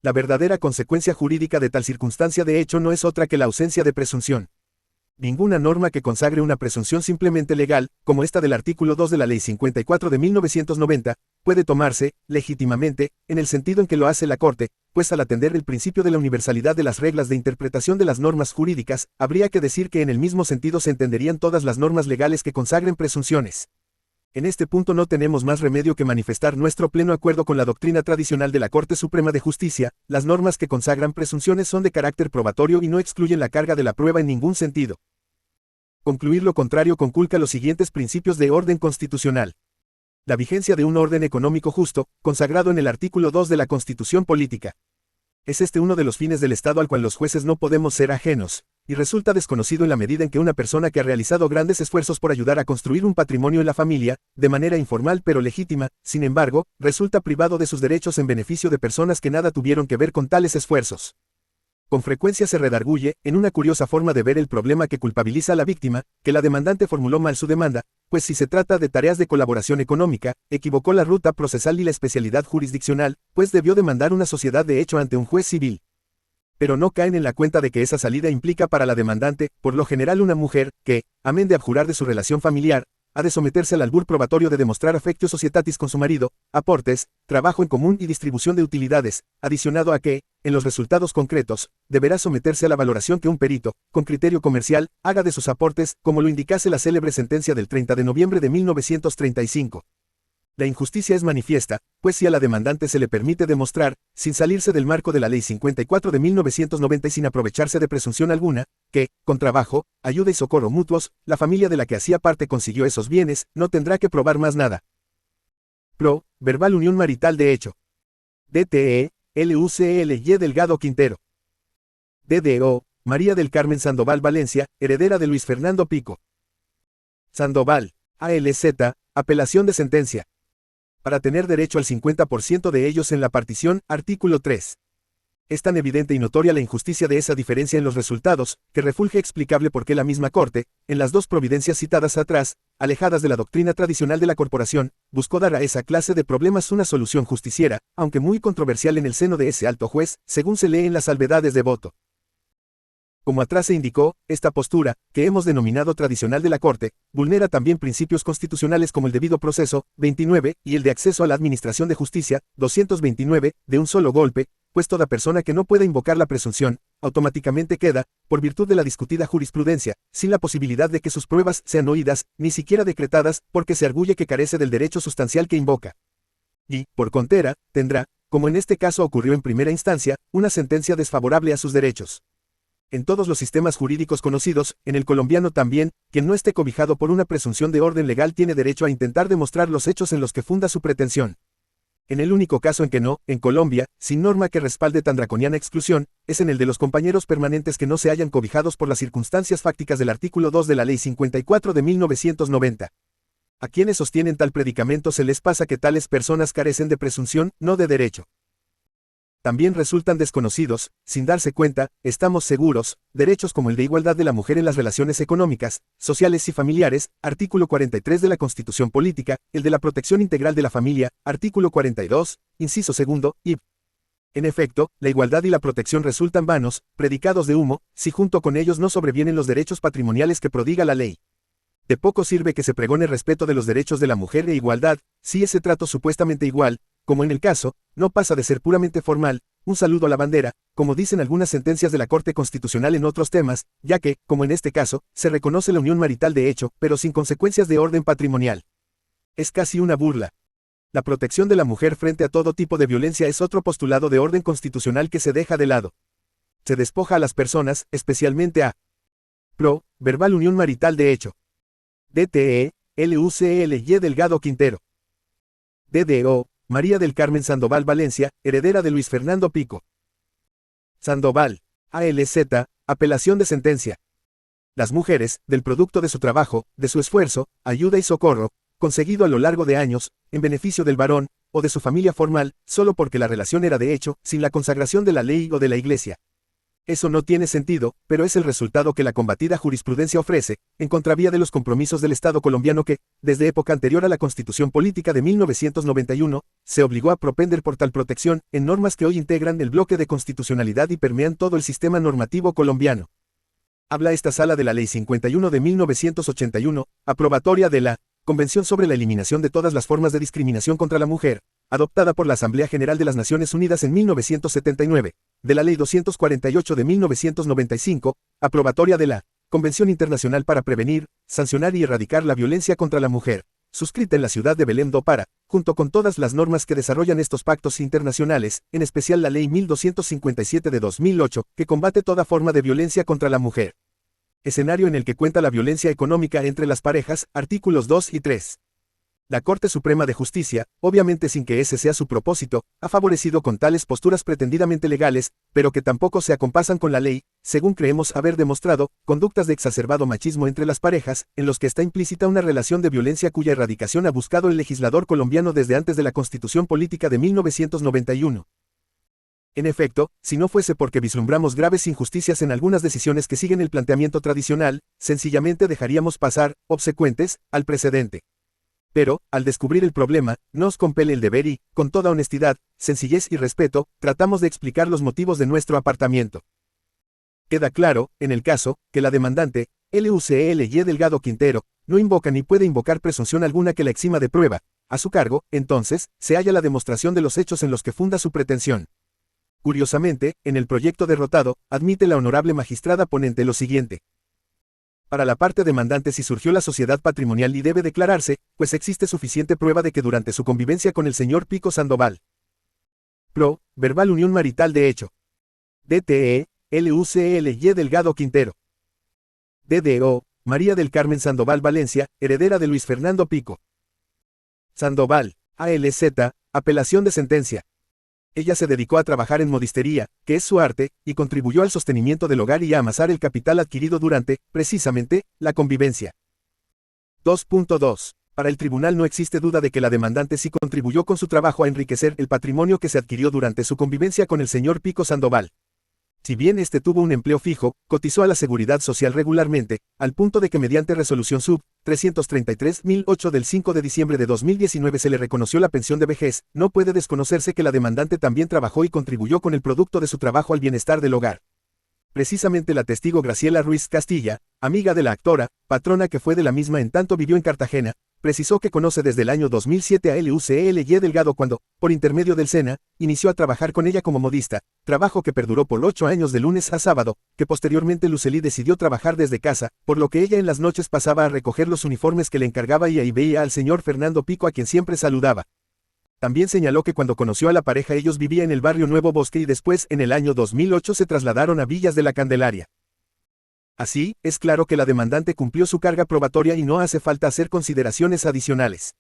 La verdadera consecuencia jurídica de tal circunstancia de hecho no es otra que la ausencia de presunción. Ninguna norma que consagre una presunción simplemente legal, como esta del artículo 2 de la Ley 54 de 1990, puede tomarse, legítimamente, en el sentido en que lo hace la Corte, pues al atender el principio de la universalidad de las reglas de interpretación de las normas jurídicas, habría que decir que en el mismo sentido se entenderían todas las normas legales que consagren presunciones. En este punto no tenemos más remedio que manifestar nuestro pleno acuerdo con la doctrina tradicional de la Corte Suprema de Justicia. Las normas que consagran presunciones son de carácter probatorio y no excluyen la carga de la prueba en ningún sentido. Concluir lo contrario conculca los siguientes principios de orden constitucional. La vigencia de un orden económico justo, consagrado en el artículo 2 de la Constitución Política. Es este uno de los fines del Estado al cual los jueces no podemos ser ajenos, y resulta desconocido en la medida en que una persona que ha realizado grandes esfuerzos por ayudar a construir un patrimonio en la familia, de manera informal pero legítima, sin embargo, resulta privado de sus derechos en beneficio de personas que nada tuvieron que ver con tales esfuerzos. Con frecuencia se redarguye, en una curiosa forma de ver el problema que culpabiliza a la víctima, que la demandante formuló mal su demanda, pues si se trata de tareas de colaboración económica, equivocó la ruta procesal y la especialidad jurisdiccional, pues debió demandar una sociedad de hecho ante un juez civil. Pero no caen en la cuenta de que esa salida implica para la demandante, por lo general una mujer, que, amén de abjurar de su relación familiar, ha de someterse al albur probatorio de demostrar affectio societatis con su marido, aportes, trabajo en común y distribución de utilidades, adicionado a que, en los resultados concretos, deberá someterse a la valoración que un perito, con criterio comercial, haga de sus aportes, como lo indicase la célebre sentencia del 30 de noviembre de 1935. La injusticia es manifiesta, pues si a la demandante se le permite demostrar, sin salirse del marco de la Ley 54 de 1990 y sin aprovecharse de presunción alguna, que, con trabajo, ayuda y socorro mutuos, la familia de la que hacía parte consiguió esos bienes, no tendrá que probar más nada. Pro, verbal unión marital de hecho. DTE, LUCLY Delgado Quintero. DDO, María del Carmen Sandoval Valencia, heredera de Luis Fernando Pico. Sandoval, ALZ, apelación de sentencia. Para tener derecho al 50% de ellos en la partición, artículo 3. Es tan evidente y notoria la injusticia de esa diferencia en los resultados, que refulge explicable por qué la misma Corte, en las dos providencias citadas atrás, alejadas de la doctrina tradicional de la corporación, buscó dar a esa clase de problemas una solución justiciera, aunque muy controversial en el seno de ese alto juez, según se lee en las salvedades de voto. Como atrás se indicó, esta postura, que hemos denominado tradicional de la Corte, vulnera también principios constitucionales como el debido proceso, 29, y el de acceso a la administración de justicia, 229, de un solo golpe, pues toda persona que no pueda invocar la presunción, automáticamente queda, por virtud de la discutida jurisprudencia, sin la posibilidad de que sus pruebas sean oídas, ni siquiera decretadas, porque se arguye que carece del derecho sustancial que invoca. Y, por contera, tendrá, como en este caso ocurrió en primera instancia, una sentencia desfavorable a sus derechos. En todos los sistemas jurídicos conocidos, en el colombiano también, quien no esté cobijado por una presunción de orden legal tiene derecho a intentar demostrar los hechos en los que funda su pretensión. En el único caso en que no, en Colombia, sin norma que respalde tan draconiana exclusión, es en el de los compañeros permanentes que no se hayan cobijados por las circunstancias fácticas del artículo 2 de la Ley 54 de 1990. A quienes sostienen tal predicamento se les pasa que tales personas carecen de presunción, no de derecho. También resultan desconocidos, sin darse cuenta, estamos seguros, derechos como el de igualdad de la mujer en las relaciones económicas, sociales y familiares, artículo 43 de la Constitución Política, el de la protección integral de la familia, artículo 42, inciso segundo, y en efecto, la igualdad y la protección resultan vanos, predicados de humo, si junto con ellos no sobrevienen los derechos patrimoniales que prodiga la ley. De poco sirve que se pregone respeto de los derechos de la mujer e igualdad, si ese trato supuestamente igual, como en el caso, no pasa de ser puramente formal, un saludo a la bandera, como dicen algunas sentencias de la Corte Constitucional en otros temas, ya que, como en este caso, se reconoce la unión marital de hecho, pero sin consecuencias de orden patrimonial. Es casi una burla. La protección de la mujer frente a todo tipo de violencia es otro postulado de orden constitucional que se deja de lado. Se despoja a las personas, especialmente a pro, verbal unión marital de hecho. DTE, LUCLY Delgado Quintero. DDO, María del Carmen Sandoval Valencia, heredera de Luis Fernando Pico. Sandoval, ALZ, apelación de sentencia. Las mujeres, del producto de su trabajo, de su esfuerzo, ayuda y socorro, conseguido a lo largo de años, en beneficio del varón, o de su familia formal, solo porque la relación era de hecho, sin la consagración de la ley o de la Iglesia. Eso no tiene sentido, pero es el resultado que la combatida jurisprudencia ofrece, en contravía de los compromisos del Estado colombiano que, desde época anterior a la Constitución Política de 1991, se obligó a propender por tal protección, en normas que hoy integran el bloque de constitucionalidad y permean todo el sistema normativo colombiano. Habla esta sala de la Ley 51 de 1981, aprobatoria de la Convención sobre la eliminación de todas las formas de discriminación contra la mujer, adoptada por la Asamblea General de las Naciones Unidas en 1979, de la Ley 248 de 1995, aprobatoria de la Convención Internacional para Prevenir, Sancionar y Erradicar la Violencia contra la Mujer, suscrita en la ciudad de Belém do Pará, junto con todas las normas que desarrollan estos pactos internacionales, en especial la Ley 1257 de 2008, que combate toda forma de violencia contra la mujer. Escenario en el que cuenta la violencia económica entre las parejas, artículos 2 y 3. La Corte Suprema de Justicia, obviamente sin que ese sea su propósito, ha favorecido con tales posturas pretendidamente legales, pero que tampoco se acompasan con la ley, según creemos haber demostrado, conductas de exacerbado machismo entre las parejas, en los que está implícita una relación de violencia cuya erradicación ha buscado el legislador colombiano desde antes de la Constitución Política de 1991. En efecto, si no fuese porque vislumbramos graves injusticias en algunas decisiones que siguen el planteamiento tradicional, sencillamente dejaríamos pasar, obsecuentes, al precedente. Pero, al descubrir el problema, nos compele el deber y, con toda honestidad, sencillez y respeto, tratamos de explicar los motivos de nuestro apartamiento. Queda claro, en el caso, que la demandante, Lucy Delgado Quintero, no invoca ni puede invocar presunción alguna que la exima de prueba. A su cargo, entonces, se halla la demostración de los hechos en los que funda su pretensión. Curiosamente, en el proyecto derrotado, admite la honorable magistrada ponente lo siguiente. Para la parte demandante si surgió la sociedad patrimonial y debe declararse, pues existe suficiente prueba de que durante su convivencia con el señor Pico Sandoval. Pro, verbal unión marital de hecho. DTE, Lucy Delgado Quintero. DDO, María del Carmen Sandoval Valencia, heredera de Luis Fernando Pico Sandoval, ALZ, apelación de sentencia. Ella se dedicó a trabajar en modistería, que es su arte, y contribuyó al sostenimiento del hogar y a amasar el capital adquirido durante, precisamente, la convivencia. 2.2. Para el tribunal no existe duda de que la demandante sí contribuyó con su trabajo a enriquecer el patrimonio que se adquirió durante su convivencia con el señor Pico Sandoval. Si bien este tuvo un empleo fijo, cotizó a la Seguridad Social regularmente, al punto de que mediante resolución sub. 333.008 del 5 de diciembre de 2019 se le reconoció la pensión de vejez, no puede desconocerse que la demandante también trabajó y contribuyó con el producto de su trabajo al bienestar del hogar. Precisamente la testigo Graciela Ruiz Castilla, amiga de la actora, patrona que fue de la misma en tanto vivió en Cartagena, precisó que conoce desde el año 2007 a Lucy Delgado cuando, por intermedio del SENA, inició a trabajar con ella como modista, trabajo que perduró por 8 años de lunes a sábado, que posteriormente Lucely decidió trabajar desde casa, por lo que ella en las noches pasaba a recoger los uniformes que le encargaba y ahí veía al señor Fernando Pico a quien siempre saludaba. También señaló que cuando conoció a la pareja ellos vivían en el barrio Nuevo Bosque y después en el año 2008 se trasladaron a Villas de la Candelaria. Así, es claro que la demandante cumplió su carga probatoria y no hace falta hacer consideraciones adicionales.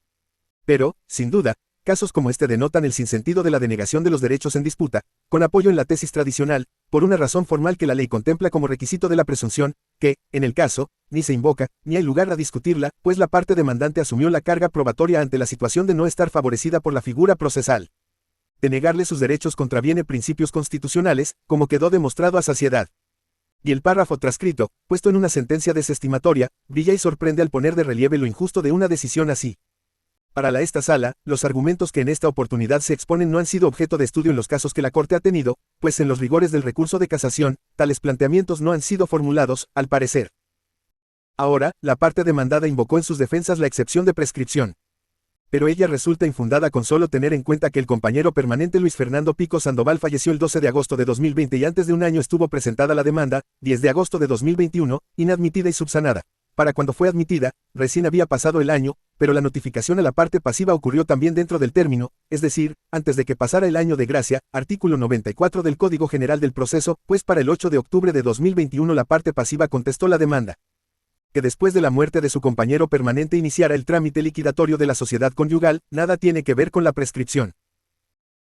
Pero, sin duda, casos como este denotan el sinsentido de la denegación de los derechos en disputa, con apoyo en la tesis tradicional, por una razón formal que la ley contempla como requisito de la presunción, que, en el caso, ni se invoca, ni hay lugar a discutirla, pues la parte demandante asumió la carga probatoria ante la situación de no estar favorecida por la figura procesal. Denegarle sus derechos contraviene principios constitucionales, como quedó demostrado a saciedad. Y el párrafo transcrito, puesto en una sentencia desestimatoria, brilla y sorprende al poner de relieve lo injusto de una decisión así. Para esta sala, los argumentos que en esta oportunidad se exponen no han sido objeto de estudio en los casos que la Corte ha tenido, pues en los rigores del recurso de casación, tales planteamientos no han sido formulados, al parecer. Ahora, la parte demandada invocó en sus defensas la excepción de prescripción. Pero ella resulta infundada con solo tener en cuenta que el compañero permanente Luis Fernando Pico Sandoval falleció el 12 de agosto de 2020 y antes de un año estuvo presentada la demanda, 10 de agosto de 2021, inadmitida y subsanada. Para cuando fue admitida, recién había pasado el año, pero la notificación a la parte pasiva ocurrió también dentro del término, es decir, antes de que pasara el año de gracia, artículo 94 del Código General del Proceso, pues para el 8 de octubre de 2021 la parte pasiva contestó la demanda. Que después de la muerte de su compañero permanente iniciara el trámite liquidatorio de la sociedad conyugal, nada tiene que ver con la prescripción.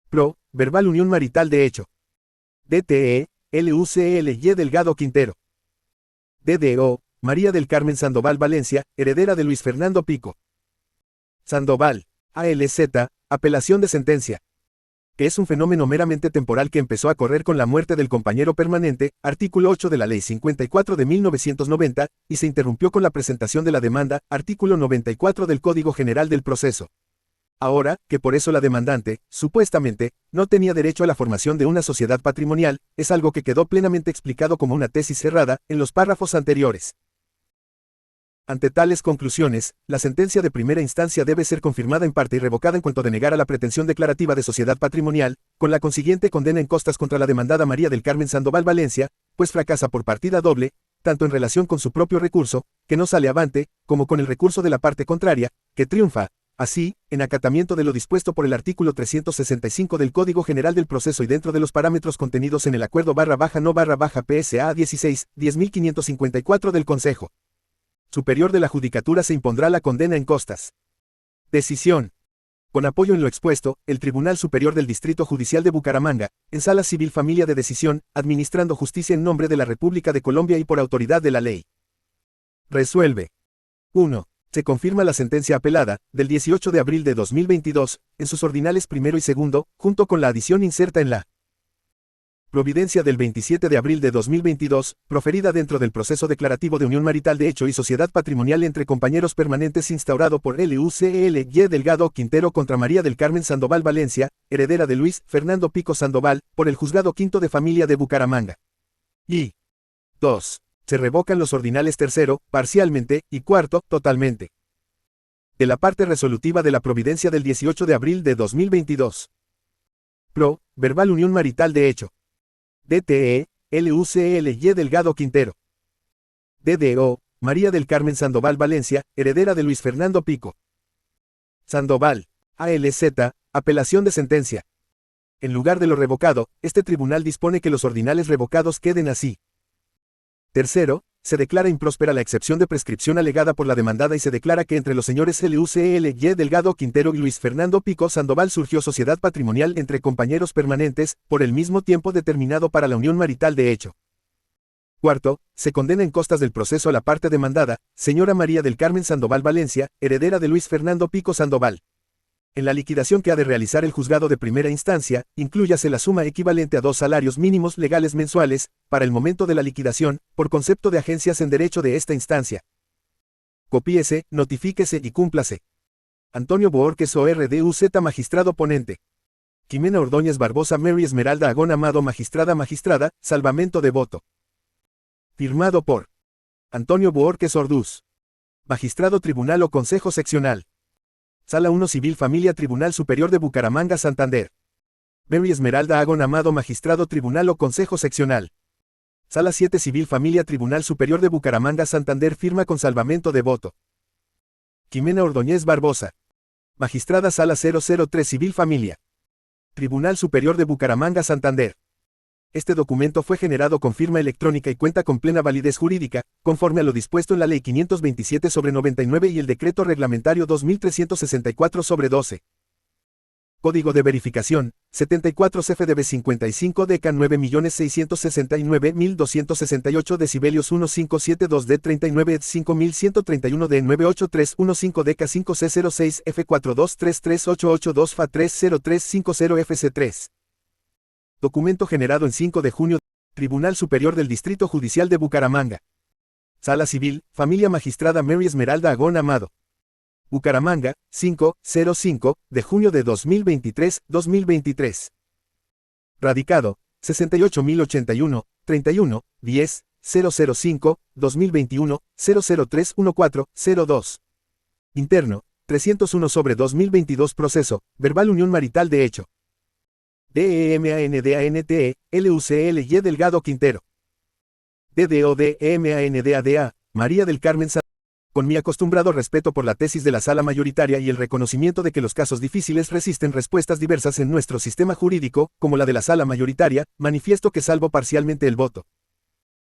Pro, verbal unión marital de hecho. DTE, Lucy Delgado Quintero. DDO, María del Carmen Sandoval Valencia, heredera de Luis Fernando Pico Sandoval, ALZ, apelación de sentencia. Que es un fenómeno meramente temporal que empezó a correr con la muerte del compañero permanente, artículo 8 de la Ley 54 de 1990, y se interrumpió con la presentación de la demanda, artículo 94 del Código General del Proceso. Ahora, que por eso la demandante, supuestamente, no tenía derecho a la formación de una sociedad patrimonial, es algo que quedó plenamente explicado como una tesis cerrada, en los párrafos anteriores. Ante tales conclusiones, la sentencia de primera instancia debe ser confirmada en parte y revocada en cuanto denegara la pretensión declarativa de sociedad patrimonial, con la consiguiente condena en costas contra la demandada María del Carmen Sandoval Valencia, pues fracasa por partida doble, tanto en relación con su propio recurso, que no sale avante, como con el recurso de la parte contraria, que triunfa. Así, en acatamiento de lo dispuesto por el artículo 365 del Código General del Proceso y dentro de los parámetros contenidos en el acuerdo /no/PSA 16-10.554 del Consejo Superior de la Judicatura se impondrá la condena en costas. Decisión. Con apoyo en lo expuesto, el Tribunal Superior del Distrito Judicial de Bucaramanga, en Sala Civil Familia de Decisión, administrando justicia en nombre de la República de Colombia y por autoridad de la ley. Resuelve. 1. Se confirma la sentencia apelada, del 18 de abril de 2022, en sus ordinales primero y segundo, junto con la adición inserta en la providencia del 27 de abril de 2022, proferida dentro del proceso declarativo de unión marital de hecho y sociedad patrimonial entre compañeros permanentes instaurado por LUCL Y. Delgado Quintero contra María del Carmen Sandoval Valencia, heredera de Luis Fernando Pico Sandoval, por el Juzgado Quinto de Familia de Bucaramanga. Y 2. Se revocan los ordinales tercero, parcialmente, y cuarto, totalmente. De la parte resolutiva de la providencia del 18 de abril de 2022. Pro, verbal unión marital de hecho. DTE, LUCL Y. Delgado Quintero. DDO, María del Carmen Sandoval Valencia, heredera de Luis Fernando Pico Sandoval. ALZ, apelación de sentencia. En lugar de lo revocado, este tribunal dispone que los ordinales revocados queden así. Tercero, se declara impróspera la excepción de prescripción alegada por la demandada y se declara que entre los señores LUCL Y. Delgado Quintero y Luis Fernando Pico Sandoval surgió sociedad patrimonial entre compañeros permanentes, por el mismo tiempo determinado para la unión marital de hecho. Cuarto, se condena en costas del proceso a la parte demandada, señora María del Carmen Sandoval Valencia, heredera de Luis Fernando Pico Sandoval. En la liquidación que ha de realizar el juzgado de primera instancia, inclúyase la suma equivalente a 2 salarios mínimos legales mensuales, para el momento de la liquidación, por concepto de agencias en derecho de esta instancia. Copíese, notifíquese y cúmplase. Antonio Boorques ORDUZ Magistrado Ponente. Jimena Ordóñez Barbosa Mary Esmeralda Agón Amado Magistrada salvamento de voto. Firmado por Antonio Boorques Orduz. Magistrado Tribunal o Consejo Seccional. Sala 1 Civil Familia Tribunal Superior de Bucaramanga Santander. Mary Esmeralda Agón Amado Magistrado Tribunal o Consejo Seccional. Sala 7 Civil Familia Tribunal Superior de Bucaramanga Santander firma con salvamento de voto. Jimena Ordóñez Barbosa. Magistrada Sala 003 Civil Familia. Tribunal Superior de Bucaramanga Santander. Este documento fue generado con firma electrónica y cuenta con plena validez jurídica, conforme a lo dispuesto en la Ley 527/99 y el Decreto Reglamentario 2364/12. Código de verificación, 74 CFDB 55 DK 9.669.268 decibelios 1572 D 39 5131 D 98315 DK 5C06 F4233882 FA 30350 FC3. Documento generado en 5 de junio. Tribunal Superior del Distrito Judicial de Bucaramanga. Sala Civil, Familia Magistrada Mary Esmeralda Agón Amado. Bucaramanga, 5/05 de junio de 2023. Radicado, 68.081, 31, 10, 005, 2021, 0031402. Interno, 301/2022 Proceso, verbal unión marital de hecho. DEMANDANTE, LUCL Y. Delgado Quintero. DDODEMANDADA, María del Carmen Sandoval. Con mi acostumbrado respeto por la tesis de la sala mayoritaria y el reconocimiento de que los casos difíciles resisten respuestas diversas en nuestro sistema jurídico, como la de la sala mayoritaria, manifiesto que salvo parcialmente el voto.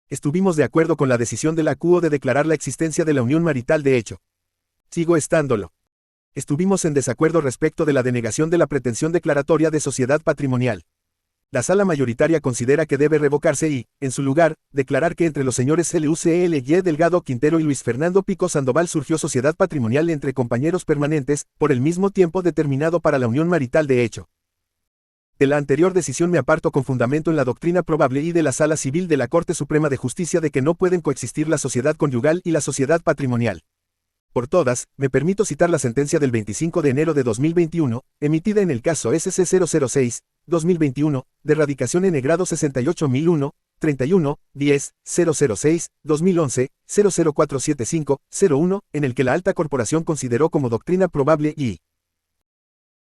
Estuvimos de acuerdo con la decisión de la CUO de declarar la existencia de la unión marital de hecho. Sigo estándolo. Estuvimos en desacuerdo respecto de la denegación de la pretensión declaratoria de sociedad patrimonial. La sala mayoritaria considera que debe revocarse y, en su lugar, declarar que entre los señores LUCL Y. Delgado Quintero y Luis Fernando Pico Sandoval surgió sociedad patrimonial entre compañeros permanentes, por el mismo tiempo determinado para la unión marital de hecho. De la anterior decisión me aparto con fundamento en la doctrina probable y de la Sala Civil de la Corte Suprema de Justicia de que no pueden coexistir la sociedad conyugal y la sociedad patrimonial. Por todas, me permito citar la sentencia del 25 de enero de 2021, emitida en el caso SC 006, 2021, de radicación en grado 68001, 31, 10, 006, 2011, 00475, 01, en el que la alta corporación consideró como doctrina probable y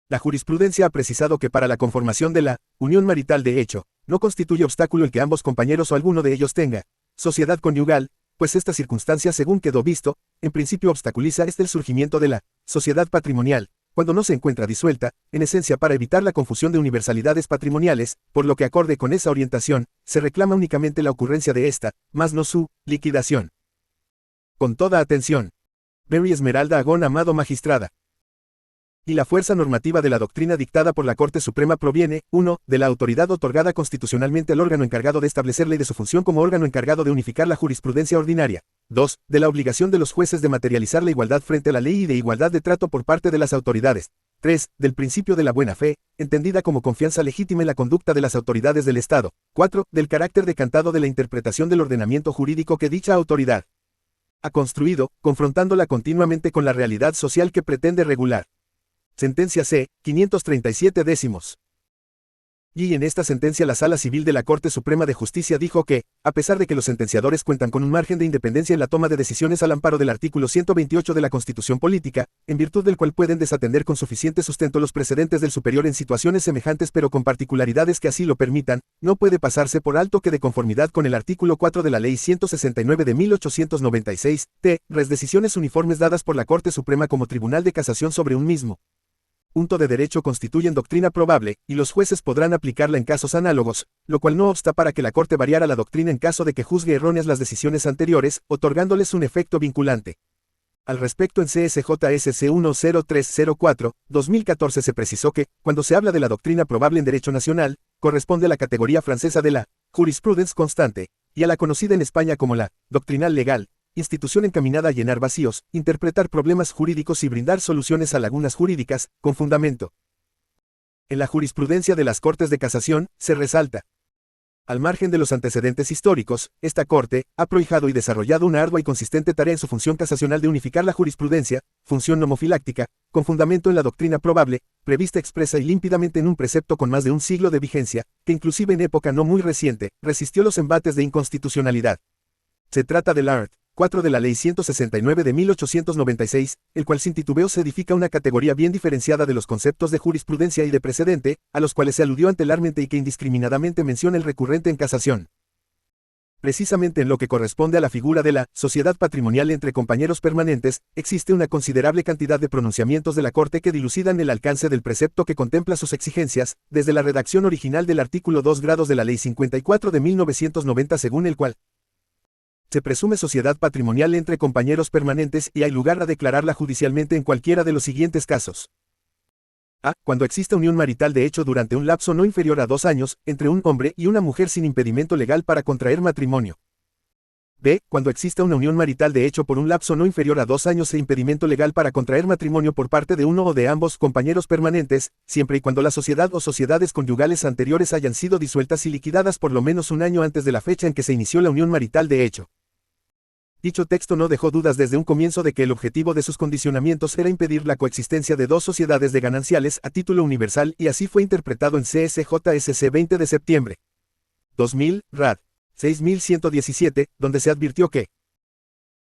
la jurisprudencia ha precisado que para la conformación de la unión marital de hecho, no constituye obstáculo el que ambos compañeros o alguno de ellos tenga sociedad conyugal, pues esta circunstancia, según quedó visto, en principio obstaculiza el surgimiento de la sociedad patrimonial, cuando no se encuentra disuelta, en esencia para evitar la confusión de universalidades patrimoniales, por lo que acorde con esa orientación, se reclama únicamente la ocurrencia de esta, más no su liquidación. Con toda atención. Mary Esmeralda Agón, amado magistrada. Y la fuerza normativa de la doctrina dictada por la Corte Suprema proviene, 1. De la autoridad otorgada constitucionalmente al órgano encargado de establecerla y de su función como órgano encargado de unificar la jurisprudencia ordinaria. 2. De la obligación de los jueces de materializar la igualdad frente a la ley y de igualdad de trato por parte de las autoridades. 3. Del principio de la buena fe, entendida como confianza legítima en la conducta de las autoridades del Estado. 4. Del carácter decantado de la interpretación del ordenamiento jurídico que dicha autoridad ha construido, confrontándola continuamente con la realidad social que pretende regular. Sentencia C. 537 décimos. Y en esta sentencia la Sala Civil de la Corte Suprema de Justicia dijo que, a pesar de que los sentenciadores cuentan con un margen de independencia en la toma de decisiones al amparo del artículo 128 de la Constitución Política, en virtud del cual pueden desatender con suficiente sustento los precedentes del superior en situaciones semejantes pero con particularidades que así lo permitan, no puede pasarse por alto que de conformidad con el artículo 4 de la Ley 169 de 1896, res decisiones uniformes dadas por la Corte Suprema como Tribunal de Casación sobre un mismo punto de derecho constituyen doctrina probable, y los jueces podrán aplicarla en casos análogos, lo cual no obsta para que la Corte variara la doctrina en caso de que juzgue erróneas las decisiones anteriores, otorgándoles un efecto vinculante. Al respecto, en CSJSC 10304, 2014 se precisó que, cuando se habla de la doctrina probable en derecho nacional, corresponde a la categoría francesa de la jurisprudence constante, y a la conocida en España como la doctrinal legal, institución encaminada a llenar vacíos, interpretar problemas jurídicos y brindar soluciones a lagunas jurídicas, con fundamento. En la jurisprudencia de las Cortes de Casación, se resalta. Al margen de los antecedentes históricos, esta Corte ha prohijado y desarrollado una ardua y consistente tarea en su función casacional de unificar la jurisprudencia, función nomofiláctica, con fundamento en la doctrina probable, prevista expresa y límpidamente en un precepto con más de un siglo de vigencia, que inclusive en época no muy reciente, resistió los embates de inconstitucionalidad. Se trata del art. 4 de la Ley 169 de 1896, el cual sin titubeo se edifica una categoría bien diferenciada de los conceptos de jurisprudencia y de precedente, a los cuales se aludió anteriormente y que indiscriminadamente menciona el recurrente en casación. Precisamente en lo que corresponde a la figura de la sociedad patrimonial entre compañeros permanentes, existe una considerable cantidad de pronunciamientos de la Corte que dilucidan el alcance del precepto que contempla sus exigencias, desde la redacción original del artículo 2 grados de la Ley 54 de 1990, según el cual se presume sociedad patrimonial entre compañeros permanentes y hay lugar a declararla judicialmente en cualquiera de los siguientes casos. A. Cuando exista unión marital de hecho durante un lapso no inferior a 2 años, entre un hombre y una mujer sin impedimento legal para contraer matrimonio. B. Cuando exista una unión marital de hecho por un lapso no inferior a 2 años e impedimento legal para contraer matrimonio por parte de uno o de ambos compañeros permanentes, siempre y cuando la sociedad o sociedades conyugales anteriores hayan sido disueltas y liquidadas por lo menos un año antes de la fecha en que se inició la unión marital de hecho. Dicho texto no dejó dudas desde un comienzo de que el objetivo de sus condicionamientos era impedir la coexistencia de dos sociedades de gananciales a título universal y así fue interpretado en CSJSC 20 de septiembre 2000, Rad. 6117, donde se advirtió que,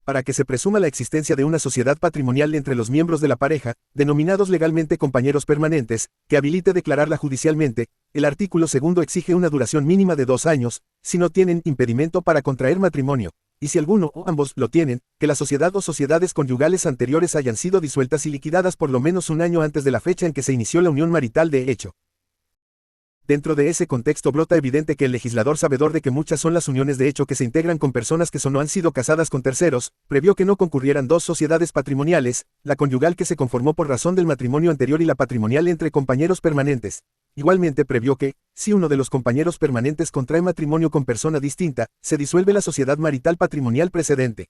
para que se presuma la existencia de una sociedad patrimonial entre los miembros de la pareja, denominados legalmente compañeros permanentes, que habilite declararla judicialmente, el artículo 2 exige una duración mínima de 2 años, si no tienen impedimento para contraer matrimonio, y si alguno o ambos lo tienen, que la sociedad o sociedades conyugales anteriores hayan sido disueltas y liquidadas por lo menos un año antes de la fecha en que se inició la unión marital de hecho. Dentro de ese contexto brota evidente que el legislador, sabedor de que muchas son las uniones de hecho que se integran con personas que no han sido casadas con terceros, previó que no concurrieran dos sociedades patrimoniales, la conyugal que se conformó por razón del matrimonio anterior y la patrimonial entre compañeros permanentes. Igualmente previó que, si uno de los compañeros permanentes contrae matrimonio con persona distinta, se disuelve la sociedad marital patrimonial precedente.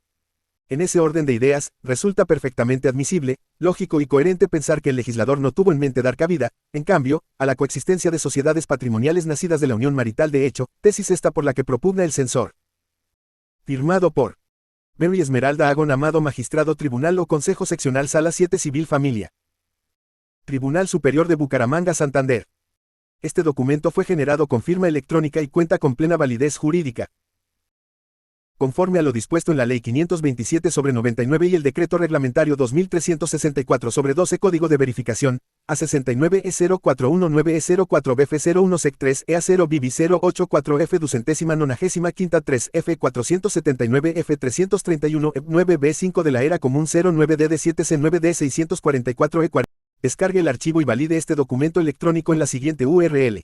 En ese orden de ideas, resulta perfectamente admisible, lógico y coherente pensar que el legislador no tuvo en mente dar cabida, en cambio, a la coexistencia de sociedades patrimoniales nacidas de la unión marital de hecho, tesis esta por la que propugna el censor. Firmado por Mary Esmeralda Agón, amado magistrado, Tribunal o Consejo Seccional Sala 7 Civil Familia. Tribunal Superior de Bucaramanga, Santander. Este documento fue generado con firma electrónica y cuenta con plena validez jurídica. Conforme a lo dispuesto en la Ley 527/99 y el Decreto Reglamentario 2364/12 Código de Verificación, A69E0419E04BF01SEC3 EA0BB084F 295F379F331E9B5 de la Era Común 09DD7C9D644E40. Descargue el archivo y valide este documento electrónico en la siguiente URL.